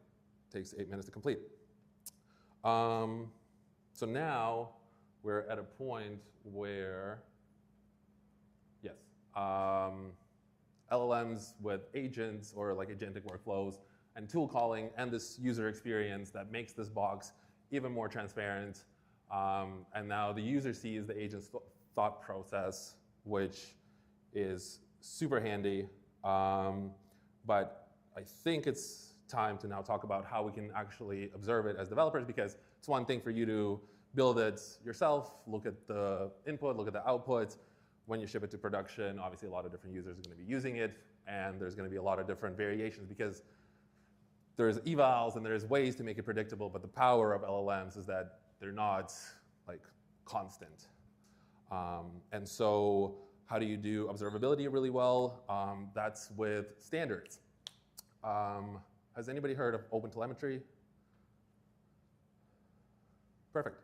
Speaker 2: takes 8 minutes to complete. So now we're at a point where, yes, LLMs with agents or like agentic workflows and tool calling and this user experience that makes this box even more transparent. And now the user sees the agent's thought process, which is super handy. But I think it's time to now talk about how we can actually observe it as developers, because it's one thing for you to build it yourself, look at the input, look at the output. When you ship it to production, obviously a lot of different users are going to be using it, and there's going to be a lot of different variations because there's evals and there's ways to make it predictable, but the power of LLMs is that they're not like constant. And so how do you do observability really well? That's with standards. Has anybody heard of OpenTelemetry? Perfect.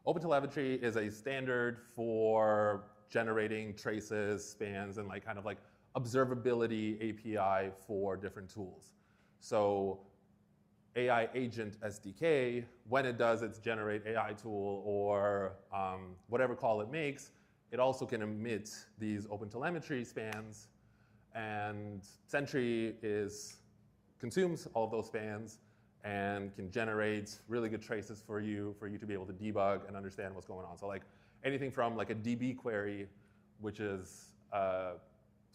Speaker 2: OpenTelemetry is a standard for generating traces, spans, and like kind of like observability API for different tools. So AI agent SDK, when it does its generate AI tool or whatever call it makes, it also can emit these OpenTelemetry spans, and Sentry consumes all of those spans and can generate really good traces for you to be able to debug and understand what's going on. So like anything from like a DB query, which is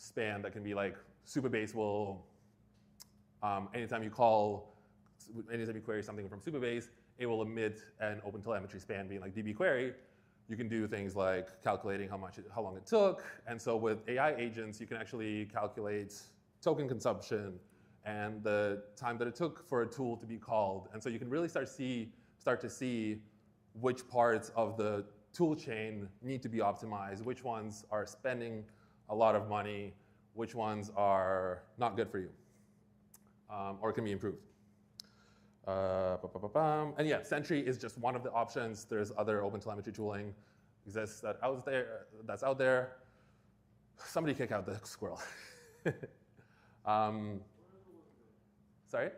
Speaker 2: span that can be like Supabase will, anytime you query something from Supabase, it will emit an OpenTelemetry span being like DB query. You can do things like calculating how long it took. And so with AI agents, you can actually calculate token consumption and the time that it took for a tool to be called. And so you can really start to see which parts of the tool chain need to be optimized, which ones are spending a lot of money, which ones are not good for you, or can be improved. And yeah, Sentry is just one of the options. There's other OpenTelemetry tooling that's out there. Somebody kick out the squirrel. Sorry?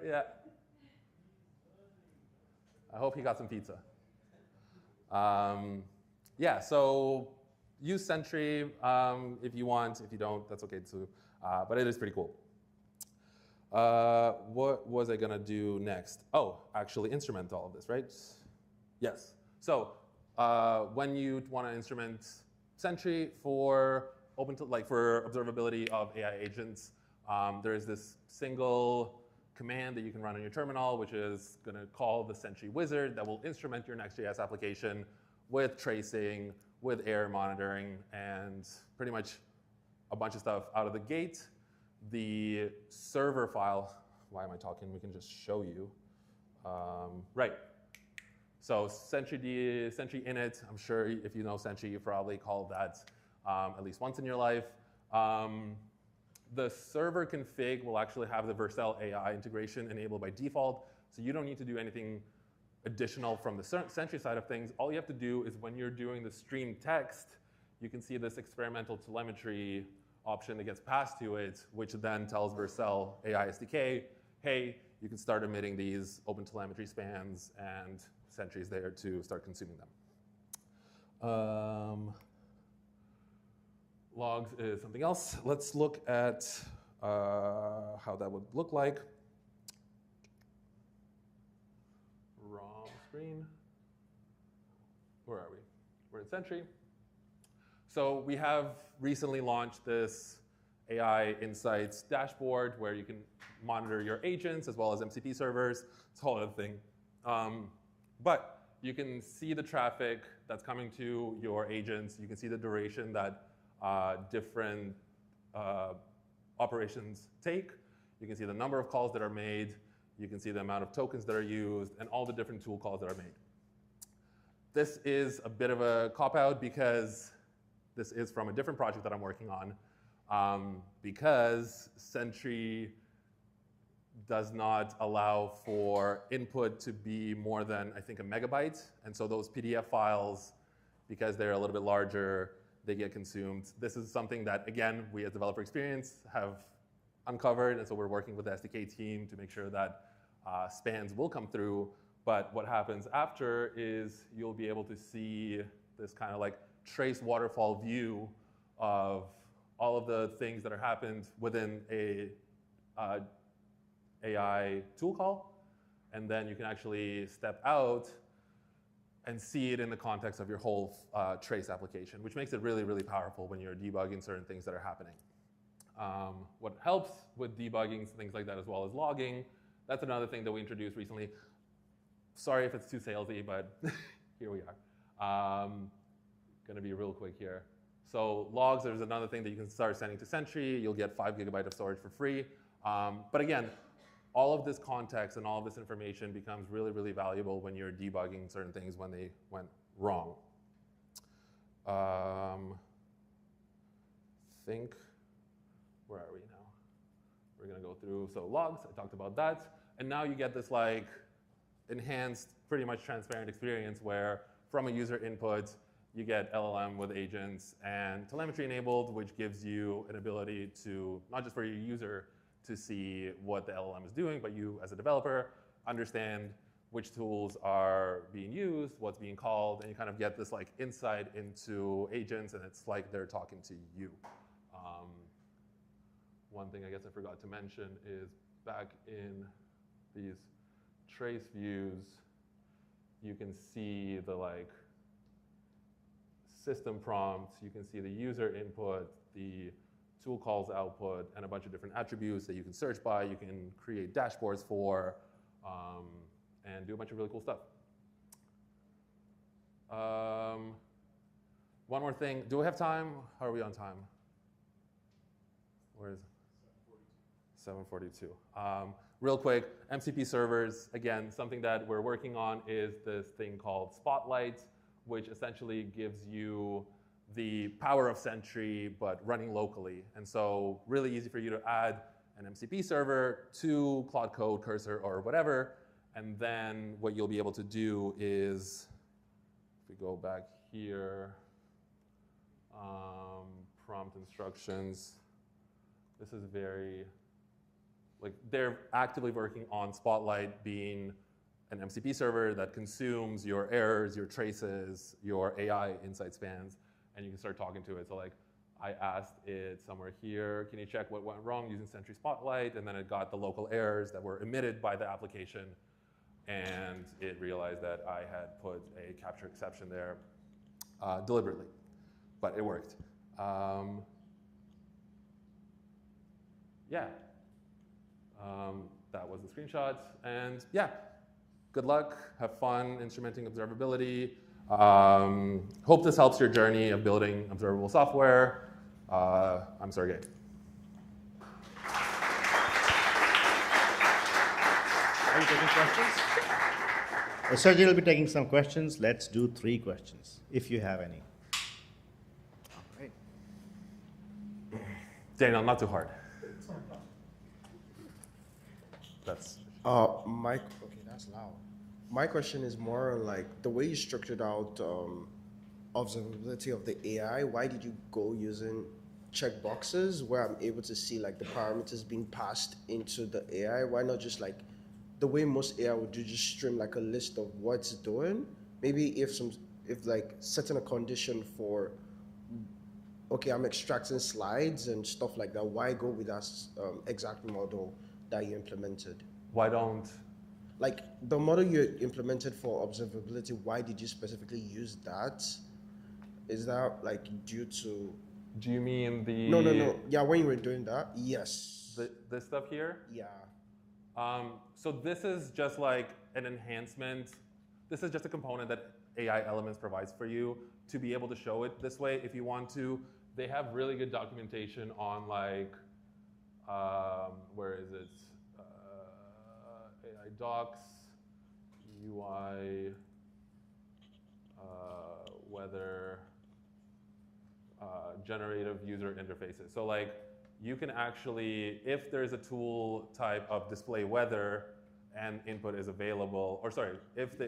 Speaker 2: Yeah. I hope he got some pizza. Yeah, so use Sentry if you want. If you don't, that's okay too. But it is pretty cool. What was I going to do next? Oh, actually instrument all of this, right? Yes. So when you want to instrument Sentry for for observability of AI agents, there is this single command that you can run on your terminal, which is going to call the Sentry wizard that will instrument your Next.js application with tracing, with error monitoring, and pretty much a bunch of stuff out of the gate. The server file, why am I talking? We can just show you. Right. So Sentry init, I'm sure if you know Sentry, you probably called that at least once in your life. The server config will actually have the Vercel AI integration enabled by default, so you don't need to do anything additional from the Sentry side of things. All you have to do is when you're doing the stream text, you can see this experimental telemetry option that gets passed to it, which then tells Vercel AI SDK, hey, you can start emitting these OpenTelemetry spans, and Sentry's there to start consuming them. Logs is something else. Let's look at how that would look like. Wrong screen. Where are we? We're in Sentry. So we have recently launched this AI Insights dashboard where you can monitor your agents as well as MCP servers. It's a whole other thing. But you can see the traffic that's coming to your agents. You can see the duration that different operations take. You can see the number of calls that are made. You can see the amount of tokens that are used and all the different tool calls that are made. This is a bit of a cop-out because this is from a different project that I'm working on, because Sentry does not allow for input to be more than, I think, a megabyte. And so those PDF files, because they're a little bit larger, they get consumed. This is something that, again, we as developer experience have uncovered. And so we're working with the SDK team to make sure that spans will come through. But what happens after is you'll be able to see this kind of like trace waterfall view of all of the things that are happened within a AI tool call. And then you can actually step out and see it in the context of your whole trace application, which makes it really, really powerful when you're debugging certain things that are happening. What helps with debugging things like that as well as logging, that's another thing that we introduced recently. Sorry if it's too salesy, but here we are. Gonna be real quick here. So logs, there's another thing that you can start sending to Sentry. You'll get 5 GB of storage for free. But again, all of this context and all of this information becomes really, really valuable when you're debugging certain things when they went wrong. Where are we now? We're gonna go through, so logs, I talked about that. And now you get this like enhanced, pretty much transparent experience where from a user input, you get LLM with agents and telemetry enabled, which gives you an ability to, not just for your user to see what the LLM is doing, but you as a developer understand which tools are being used, what's being called, and you kind of get this like insight into agents, and it's like they're talking to you. One thing I guess I forgot to mention is back in these trace views, you can see the like system prompt, you can see the user input, the tool calls output, and a bunch of different attributes that you can search by, you can create dashboards for, and do a bunch of really cool stuff. One more thing. Do we have time? How are we on time? Where is it? 7:42. Real quick, MCP servers, again, something that we're working on is this thing called Spotlight, which essentially gives you the power of Sentry, but running locally. And so really easy for you to add an MCP server to Claude Code, Cursor, or whatever. And then what you'll be able to do is, if we go back here, prompt instructions. This is very, like they're actively working on Spotlight being an MCP server that consumes your errors, your traces, your AI insight spans, and you can start talking to it. So like, I asked it somewhere here, can you check what went wrong using Sentry Spotlight? And then it got the local errors that were emitted by the application. And it realized that I had put a capture exception there deliberately, but it worked. Yeah, that was the screenshot. And yeah, good luck, have fun instrumenting observability. Hope this helps your journey of building observable software. I'm Sergiy.
Speaker 1: Are you taking questions? Sergiy will be taking some questions. Let's do 3 questions, if you have any. All right.
Speaker 2: Daniel, not too hard. That's.
Speaker 11: Okay, that's loud. My question is more like the way you structured out observability of the AI. Why did you go using checkboxes where I'm able to see like the parameters being passed into the AI? Why not just like the way most AI would do, just stream like a list of what it's doing? Maybe if like setting a condition for, okay, I'm extracting slides and stuff like that. Why go with that exact model that you implemented?
Speaker 2: Why don't?
Speaker 11: Like the model you implemented for observability, why did you specifically use that? Is that like due to?
Speaker 2: Do you mean the?
Speaker 11: No. Yeah, when you were doing that, yes.
Speaker 2: This stuff here?
Speaker 11: Yeah.
Speaker 2: So this is just like an enhancement. This is just a component that AI Elements provides for you to be able to show it this way if you want to. They have really good documentation on like, where is it? AI docs, UI, weather, generative user interfaces. So like, you can actually, if there's a tool type of display weather and input is available, or sorry, if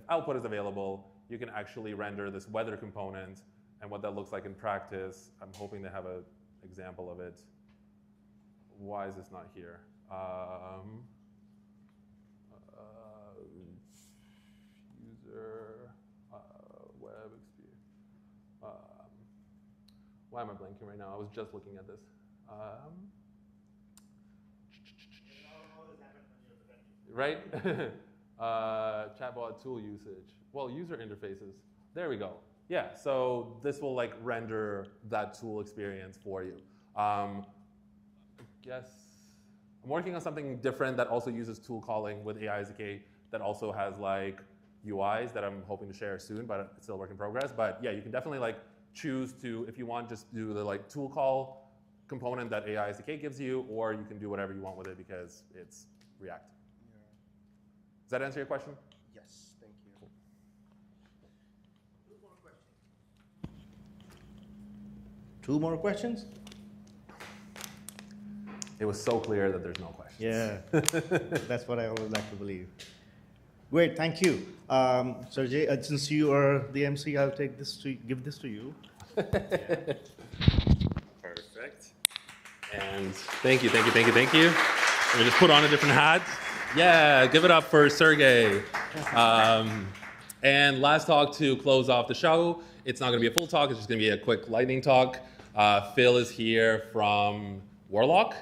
Speaker 2: output is available, you can actually render this weather component and what that looks like in practice. I'm hoping to have an example of it. Why is this not here? User, web experience. Why am I blanking right now? I was just looking at this. Right? Chatbot tool usage. Well, user interfaces. There we go. Yeah, so this will like render that tool experience for you. I guess I'm working on something different that also uses tool calling with AI SDK that also has like UIs that I'm hoping to share soon, but it's still a work in progress. But yeah, you can definitely like choose to, if you want, just do the like tool call component that AI SDK gives you, or you can do whatever you want with it because it's React.
Speaker 11: Yeah.
Speaker 2: Does that answer your question?
Speaker 11: Yes, thank you.
Speaker 2: Cool.
Speaker 1: 2 more questions?
Speaker 2: It was so clear that there's no questions.
Speaker 1: Yeah, that's what I always like to believe. Great, thank you. Sergiy, since you are the MC, I'll take this to give this to you.
Speaker 2: Perfect. And thank you. Let me just put on a different hat. Yeah, give it up for Sergiy. And last talk to close off the show. It's not going to be a full talk. It's just going to be a quick lightning talk. Phil is here from Varlock.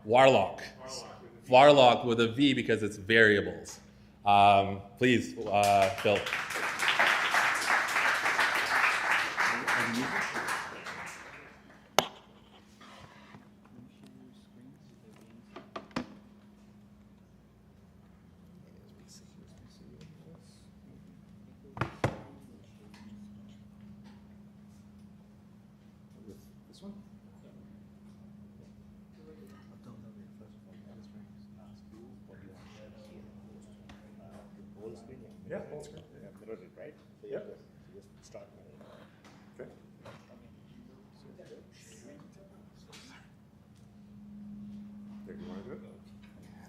Speaker 2: Varlock with a V because it's variables. Please, Phil.
Speaker 12: Yeah, that's great.
Speaker 1: Yeah, mirror it, right? So
Speaker 12: Yep.
Speaker 1: you just start.
Speaker 12: Okay. There, you want to do it?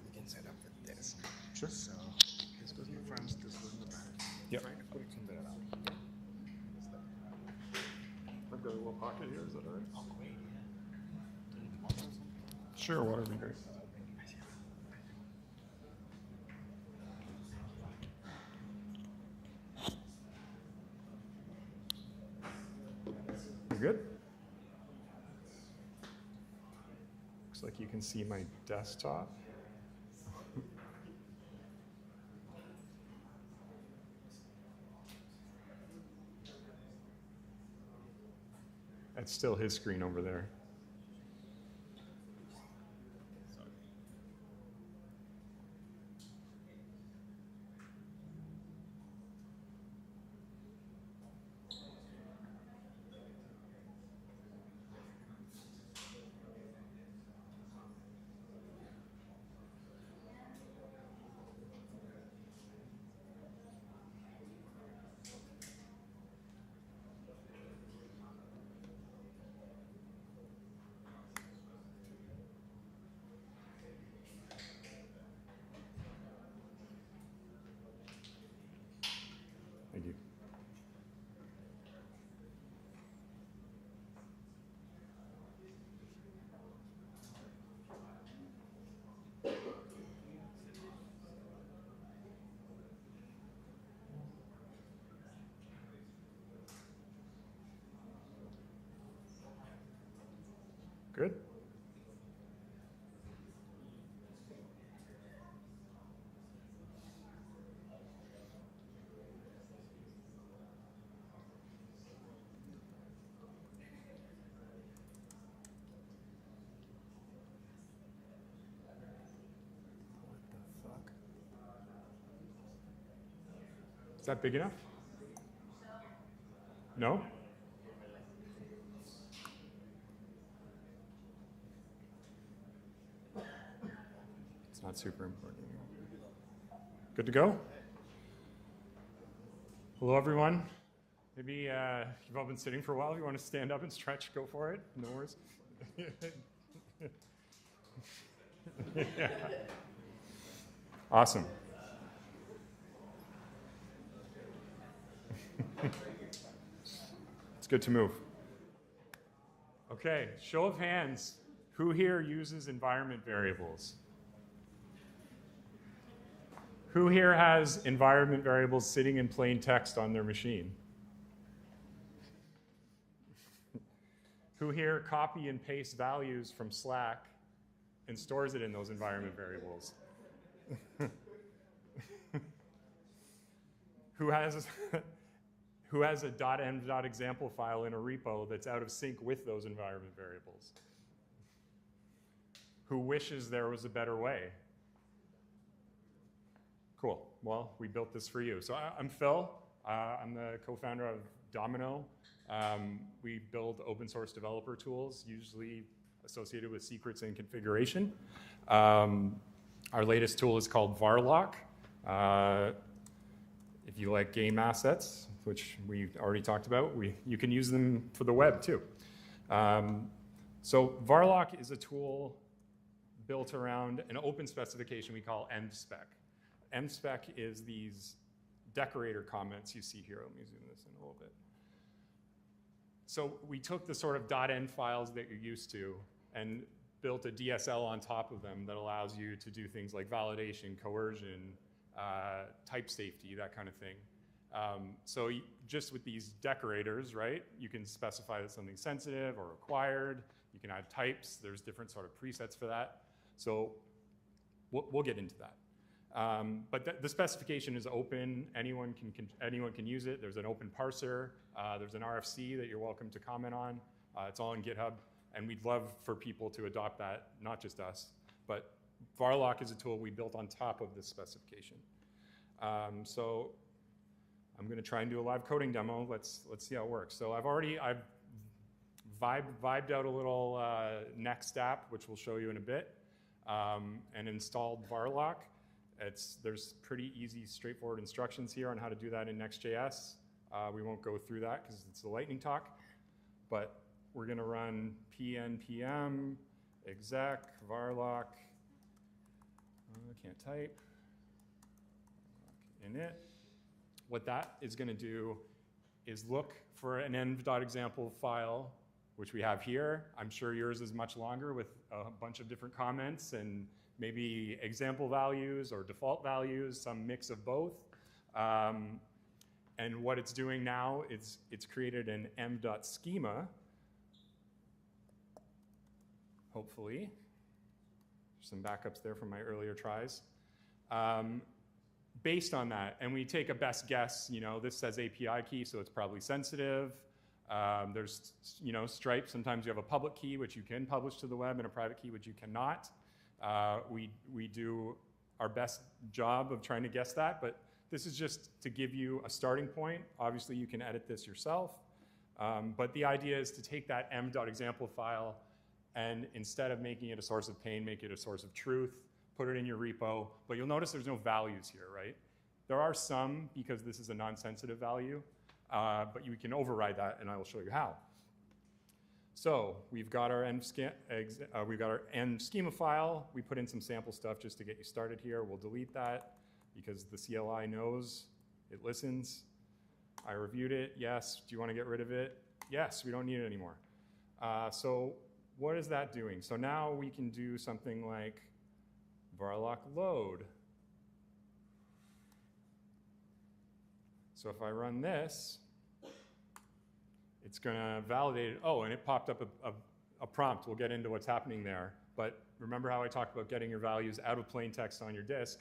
Speaker 11: We can set up with this.
Speaker 12: Sure.
Speaker 11: So this goes in the front, this goes in the back.
Speaker 12: Yep.
Speaker 11: Try to put it somewhere around.
Speaker 12: I've got a little pocket here. Is that all right?
Speaker 11: Oh, great, yeah.
Speaker 12: Sure, water would be great. You good? Looks like you can see my desktop. That's still his screen over there. Thank you. Good? Is that big enough? No? It's not super important. Good to go? Hello, everyone. Maybe you've all been sitting for a while. If you want to stand up and stretch, go for it. No worries. Yeah. Awesome. It's good to move. Okay, show of hands. Who here uses environment variables? Who here has environment variables sitting in plain text on their machine? Who here copy and paste values from Slack and stores it in those environment variables? Who has a .env.example file in a repo that's out of sync with those environment variables? Who wishes there was a better way? Cool. Well, we built this for you. So I'm Phil. I'm the co-founder of Domino. We build open source developer tools, usually associated with secrets and configuration. Our latest tool is called Varlock. If you like game assets, which we already talked about, you can use them for the web too. So Varlock is a tool built around an open specification we call mspec. Mspec is these decorator comments you see here. Let me zoom this in a little bit. So we took the sort of .env files that you're used to and built a DSL on top of them that allows you to do things like validation, coercion, type safety, that kind of thing. So just with these decorators, right, you can specify that something's sensitive or required. You can add types. There's different sort of presets for that. So we'll get into that. But the specification is open. Anyone can use it. There's an open parser. There's an RFC that you're welcome to comment on. It's all on GitHub. And we'd love for people to adopt that, not just us. But Varlock is a tool we built on top of this specification. So I'm going to try and do a live coding demo. Let's see how it works. So I've vibed out a little Next app, which we'll show you in a bit, and installed Varlock. There's pretty easy, straightforward instructions here on how to do that in Next.js. We won't go through that because it's a lightning talk, but we're going to run pnpm exec varlock, can't type, init. What that is going to do is look for an env.example file, which we have here. I'm sure yours is much longer with a bunch of different comments and maybe example values or default values, some mix of both. And what it's doing now is it's created an m.schema, hopefully. There's some backups there from my earlier tries. Based on that, and we take a best guess, this says API key, so it's probably sensitive. There's, Stripe, sometimes you have a public key, which you can publish to the web, and a private key, which you cannot. We do our best job of trying to guess that, but this is just to give you a starting point. Obviously, you can edit this yourself, but the idea is to take that m.example file and instead of making it a source of pain, make it a source of truth, put it in your repo, but you'll notice there's no values here, right? There are some because this is a non-sensitive value, but you can override that, and I will show you how. So we've got our end schema file. We put in some sample stuff just to get you started here. We'll delete that because the CLI knows, it listens. I reviewed it, yes. Do you want to get rid of it? Yes, we don't need it anymore. So what is that doing? So now we can do something like Varlock load. So if I run this, it's going to validate it. Oh, and it popped up a prompt. We'll get into what's happening there. But remember how I talked about getting your values out of plain text on your disk?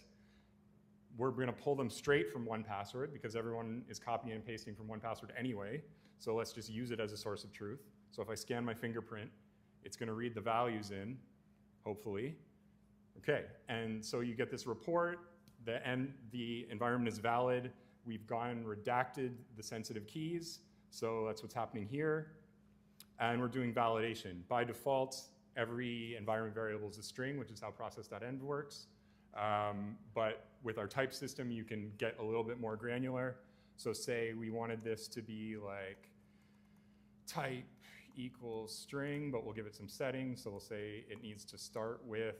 Speaker 12: We're going to pull them straight from 1Password because everyone is copying and pasting from 1Password anyway. So let's just use it as a source of truth. So if I scan my fingerprint, it's going to read the values in, hopefully. Okay, and so you get this report. The environment is valid. We've gone and redacted the sensitive keys. So that's what's happening here. And we're doing validation. By default, every environment variable is a string, which is how process.env works. But with our type system, you can get a little bit more granular. So say we wanted this to be like type equals string, but we'll give it some settings. So we'll say it needs to start with,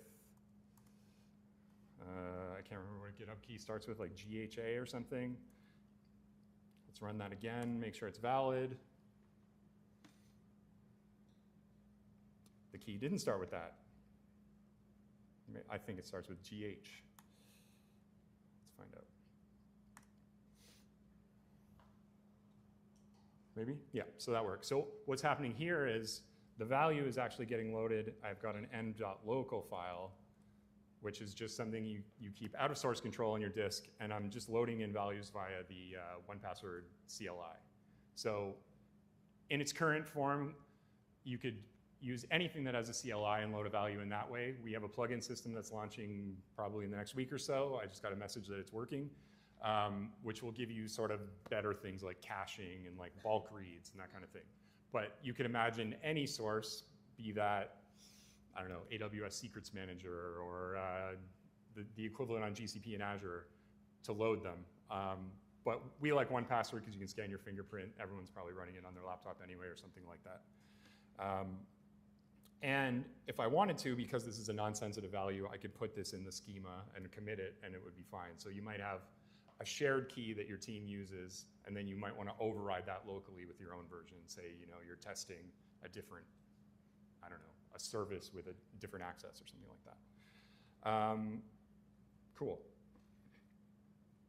Speaker 12: I can't remember what a GitHub key starts with, like GHA or something. Let's run that again, make sure it's valid. The key didn't start with that. I think it starts with GH. Let's find out. Maybe? Yeah, so that works. So what's happening here is the value is actually getting loaded. I've got an n.local file, which is just something you keep out of source control on your disk, and I'm just loading in values via the 1Password CLI. So in its current form, you could use anything that has a CLI and load a value in that way. We have a plugin system that's launching probably in the next week or so. I just got a message that it's working, which will give you sort of better things like caching and like bulk reads and that kind of thing. But you could imagine any source, be that, I don't know, AWS Secrets Manager or the equivalent on GCP and Azure to load them. But we like 1Password because you can scan your fingerprint. Everyone's probably running it on their laptop anyway or something like that. And if I wanted to, because this is a non-sensitive value, I could put this in the schema and commit it, and it would be fine. So you might have a shared key that your team uses, and then you might want to override that locally with your own version. Say, you're testing a different, I don't know, a service with a different access or something like that. Cool.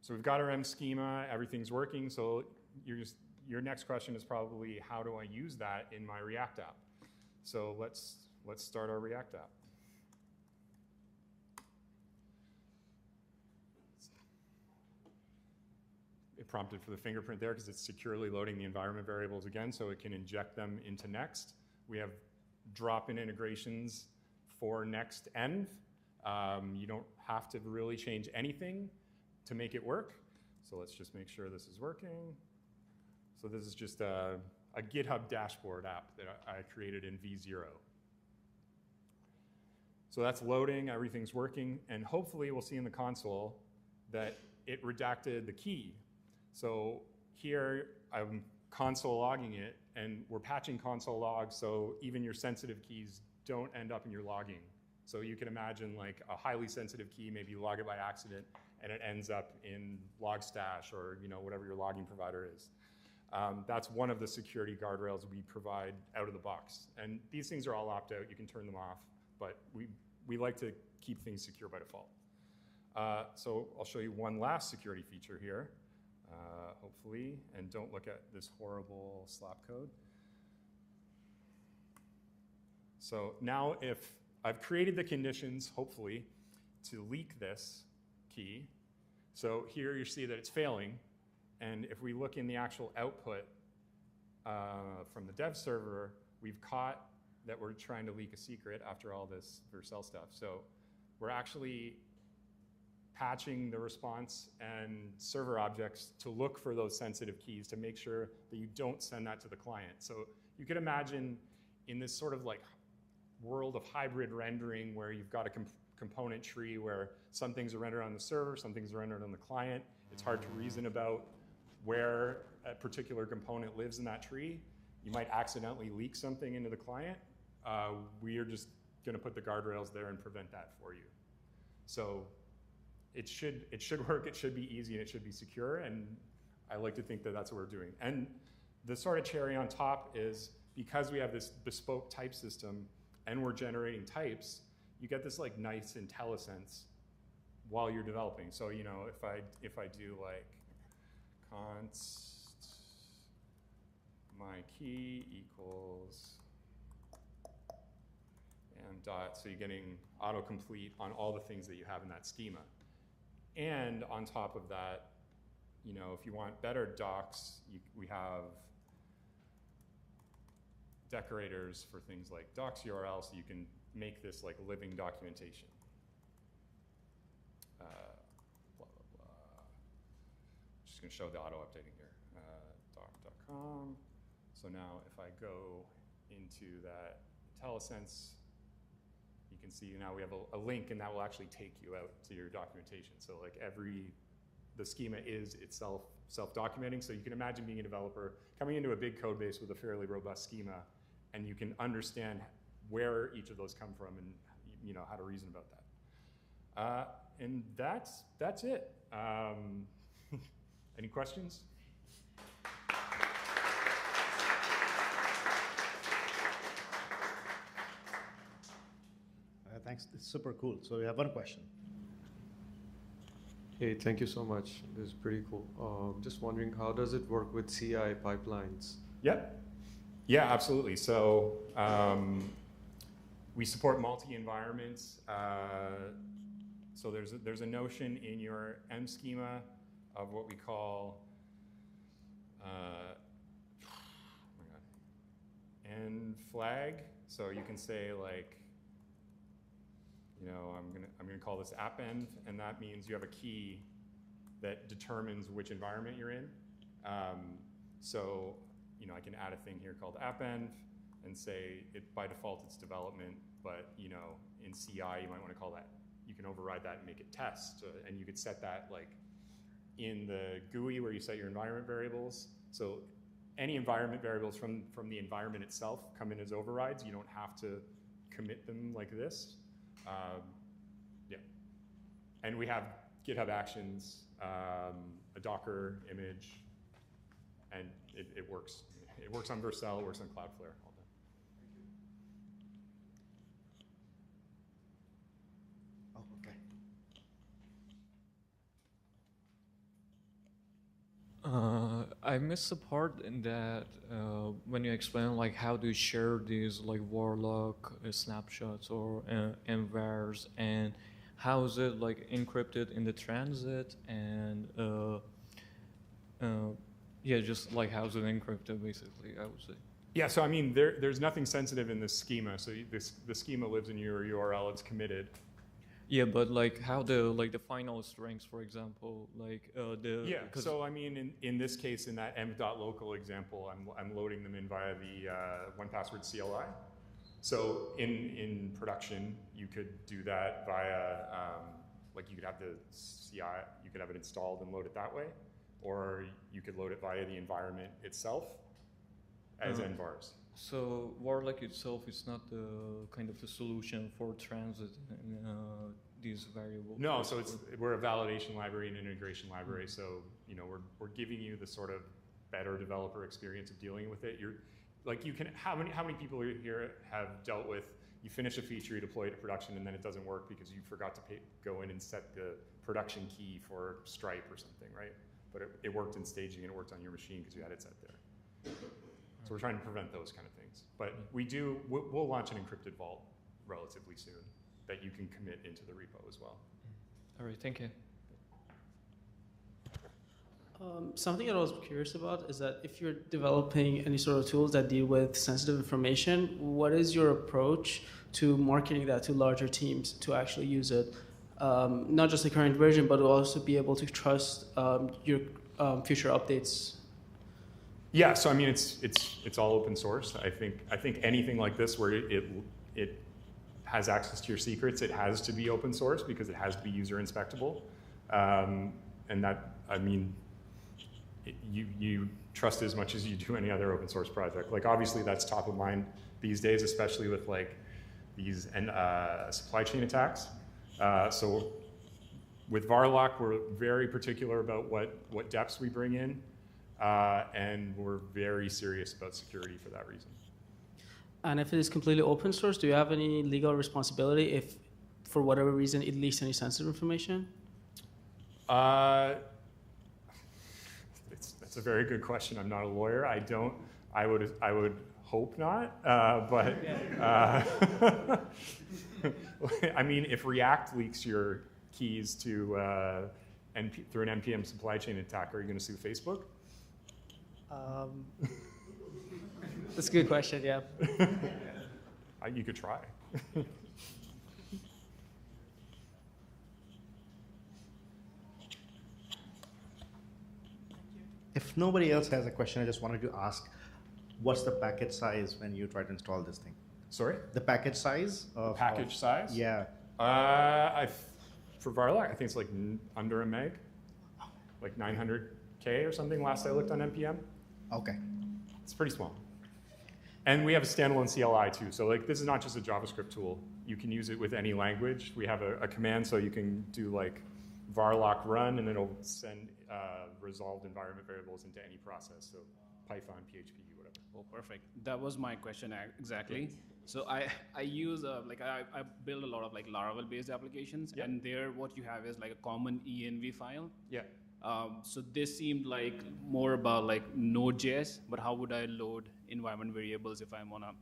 Speaker 12: So we've got our M schema, everything's working. So your next question is probably, how do I use that in my React app? So let's start our React app. It prompted for the fingerprint there because it's securely loading the environment variables again, so it can inject them into Next. We have drop-in integrations for Next.env. You don't have to really change anything to make it work. So let's just make sure this is working. So this is just a GitHub dashboard app that I created in V0. So that's loading, everything's working, and hopefully we'll see in the console that it redacted the key. So here I'm console logging it, and we're patching console logs so even your sensitive keys don't end up in your logging. So you can imagine like a highly sensitive key, maybe you log it by accident, and it ends up in Logstash or whatever your logging provider is. That's one of the security guardrails we provide out of the box. And these things are all opt-out. You can turn them off, but we like to keep things secure by default. So I'll show you one last security feature here, hopefully, and don't look at this horrible slap code. So now if I've created the conditions, hopefully, to leak this key. So here you see that it's failing. And if we look in the actual output from the dev server, we've caught that we're trying to leak a secret after all this Vercel stuff. So we're actually patching the response and server objects to look for those sensitive keys to make sure that you don't send that to the client. So you can imagine in this sort of like world of hybrid rendering where you've got a component tree where some things are rendered on the server, some things are rendered on the client. It's hard to reason about where a particular component lives in that tree. You might accidentally leak something into the client. We are just gonna put the guardrails there and prevent that for you. So it should work, it should be easy, and it should be secure, and I like to think that that's what we're doing. And the sort of cherry on top is because we have this bespoke type system and we're generating types, you get this like nice IntelliSense while you're developing. So if I do like const my key equals and dot, so you're getting autocomplete on all the things that you have in that schema. And on top of that, if you want better docs, we have decorators for things like docs URL, so you can make this like living documentation. Blah, blah, blah. Just gonna show the auto updating here. Doc.com. So now if I go into that IntelliSense, you can see now we have a link, and that will actually take you out to your documentation. So like the schema is itself self-documenting. So you can imagine being a developer coming into a big code base with a fairly robust schema, and you can understand where each of those come from and how to reason about that. And that's it. Any questions?
Speaker 1: Thanks, it's super cool. So we have one question.
Speaker 13: Hey, thank you so much. This is pretty cool. Just wondering, how does it work with CI pipelines?
Speaker 12: Yep. Yeah, absolutely. So we support multi-environments. So there's a notion in your M schema of what we call N flag. So you can say like, I'm gonna call this append, and that means you have a key that determines which environment you're in. So I can add a thing here called append and say by default it's development, but in CI you might want to call that, you can override that and make it test, and you could set that like in the GUI where you set your environment variables. So any environment variables from the environment itself come in as overrides. You don't have to commit them like this. Yeah, and we have GitHub Actions, a Docker image, and it works. It works on Vercel, it works on Cloudflare all day.
Speaker 1: Oh, okay.
Speaker 14: I missed the part in that when you explain like how to share these like Varlock snapshots or envars, and how is it like encrypted in the transit, and yeah, just like how's it encrypted basically, I would say.
Speaker 12: Yeah, so I mean, there's nothing sensitive in this schema. So the schema lives in your URL, it's committed.
Speaker 14: Yeah, but like how the final strings, for example, like
Speaker 12: yeah. So I mean, in this case, in that m.local example, I'm loading them in via the 1Password CLI. So in production, you could do that via, like you could have the CI, you could have it installed and load it that way, or you could load it via the environment itself as nvars.
Speaker 14: So Varlock itself is not the kind of the solution for transit in these variables.
Speaker 12: No, so we're a validation library and integration library. So we're giving you the sort of better developer experience of dealing with it. How many people here have dealt with, you finish a feature, you deploy it to production, and then it doesn't work because you forgot to go in and set the production key for Stripe or something, right? But it worked in staging and it worked on your machine because you had it set there. So we're trying to prevent those kind of things. But we'll launch an encrypted vault relatively soon that you can commit into the repo as well.
Speaker 14: All right, thank you.
Speaker 15: Something that I was curious about is that if you're developing any sort of tools that deal with sensitive information, what is your approach to marketing that to larger teams to actually use it? Not just the current version, but also be able to trust your future updates.
Speaker 12: Yeah, so I mean, it's all open source. I think anything like this where it has access to your secrets, it has to be open source because it has to be user inspectable, and that, I mean, you trust as much as you do any other open source project. Like obviously that's top of mind these days, especially with like these supply chain attacks. So with Varlock, we're very particular about what depths we bring in, and we're very serious about security for that reason.
Speaker 15: And if it is completely open source, do you have any legal responsibility if, for whatever reason, it leaks any sensitive information?
Speaker 12: That's a very good question. I'm not a lawyer. I would hope not. But I mean, if React leaks your keys to through an NPM supply chain attack, are you going to sue Facebook?
Speaker 15: That's a good question. Yeah.
Speaker 12: You could try.
Speaker 1: If nobody else has a question, I just wanted to ask, what's the package size when you try to install this thing?
Speaker 12: Sorry?
Speaker 1: The package size?
Speaker 12: Size?
Speaker 1: Yeah.
Speaker 12: For Varlock, I think it's like under a meg, like 900K or something last I looked on NPM.
Speaker 1: Okay.
Speaker 12: It's pretty small. And we have a standalone CLI too. So like this is not just a JavaScript tool. You can use it with any language. We have a command so you can do like Varlock run and it'll send resolved environment variables into any process. So Python, PHP, whatever.
Speaker 16: Oh, perfect. That was my question exactly. So I use I build a lot of like Laravel based applications, and there what you have is like a common env file.
Speaker 12: Yeah.
Speaker 16: So this seemed like more about like Node.js, but how would I load environment variables if I'm on a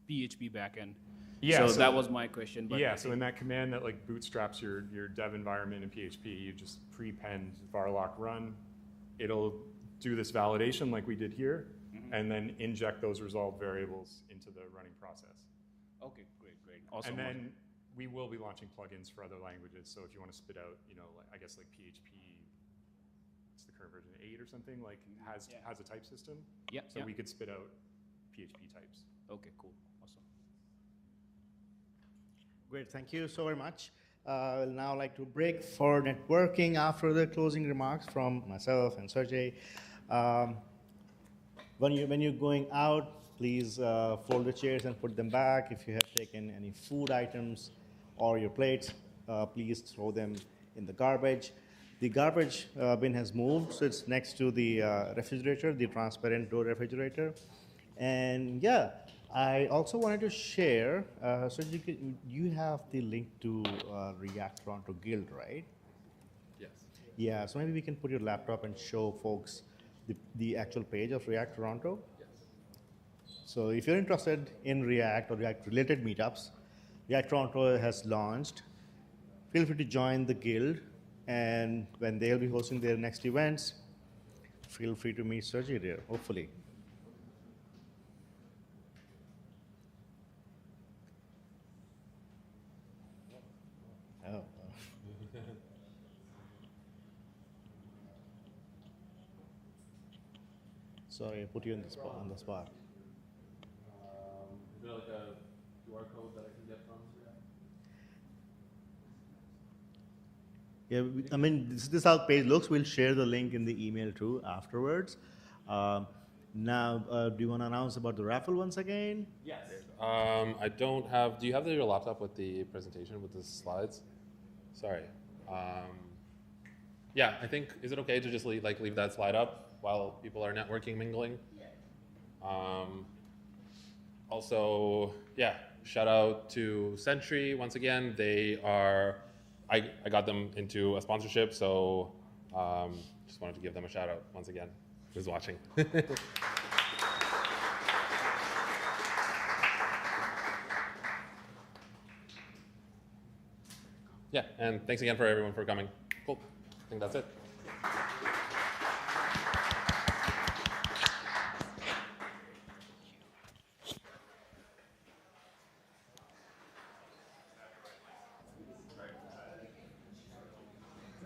Speaker 16: PHP backend?
Speaker 12: Yeah,
Speaker 16: so that was my question. But
Speaker 12: yeah, so in that command that like bootstraps your dev environment in PHP, you just prepend Varlock run. It'll do this validation like we did here, and then inject those resolved variables into the running process.
Speaker 16: Okay, great. Awesome.
Speaker 12: And then we will be launching plugins for other languages. So if you want to spit out, I guess like PHP, it's the current version 8 or something, like has a type system.
Speaker 16: Yeah.
Speaker 12: So we could spit out PHP types.
Speaker 16: Okay, cool. Awesome.
Speaker 1: Great, thank you so very much. I'll now like to break for networking after the closing remarks from myself and Sergiy. When you're going out, please fold the chairs and put them back. If you have taken any food items or your plates, please throw them in the garbage. The garbage bin has moved, so it's next to the refrigerator, the transparent door refrigerator. And yeah, I also wanted to share, so you have the link to React Toronto Guild, right?
Speaker 2: Yes.
Speaker 1: Yeah, so maybe we can put your laptop and show folks the actual page of React Toronto.
Speaker 2: Yes.
Speaker 1: So if you're interested in React or React-related meetups, React Toronto has launched. Feel free to join the guild, and when they'll be hosting their next events, feel free to meet Sergiy there, hopefully. Oh. Sorry, I put you on the spot.
Speaker 2: Is there like a
Speaker 1: Yeah, I mean, this is how the page looks. We'll share the link in the email too afterwards. Now, do you want to announce about the raffle once again?
Speaker 2: Yes. I don't have. Do you have your laptop with the presentation with the slides? Sorry. Yeah, I think, is it okay to just leave that slide up while people are networking, mingling? Yeah. Also, yeah, shout out to Sentry once again. They are, I got them into a sponsorship, so just wanted to give them a shout out once again, who's watching. Yeah, and thanks again for everyone for coming. Cool. I think that's it.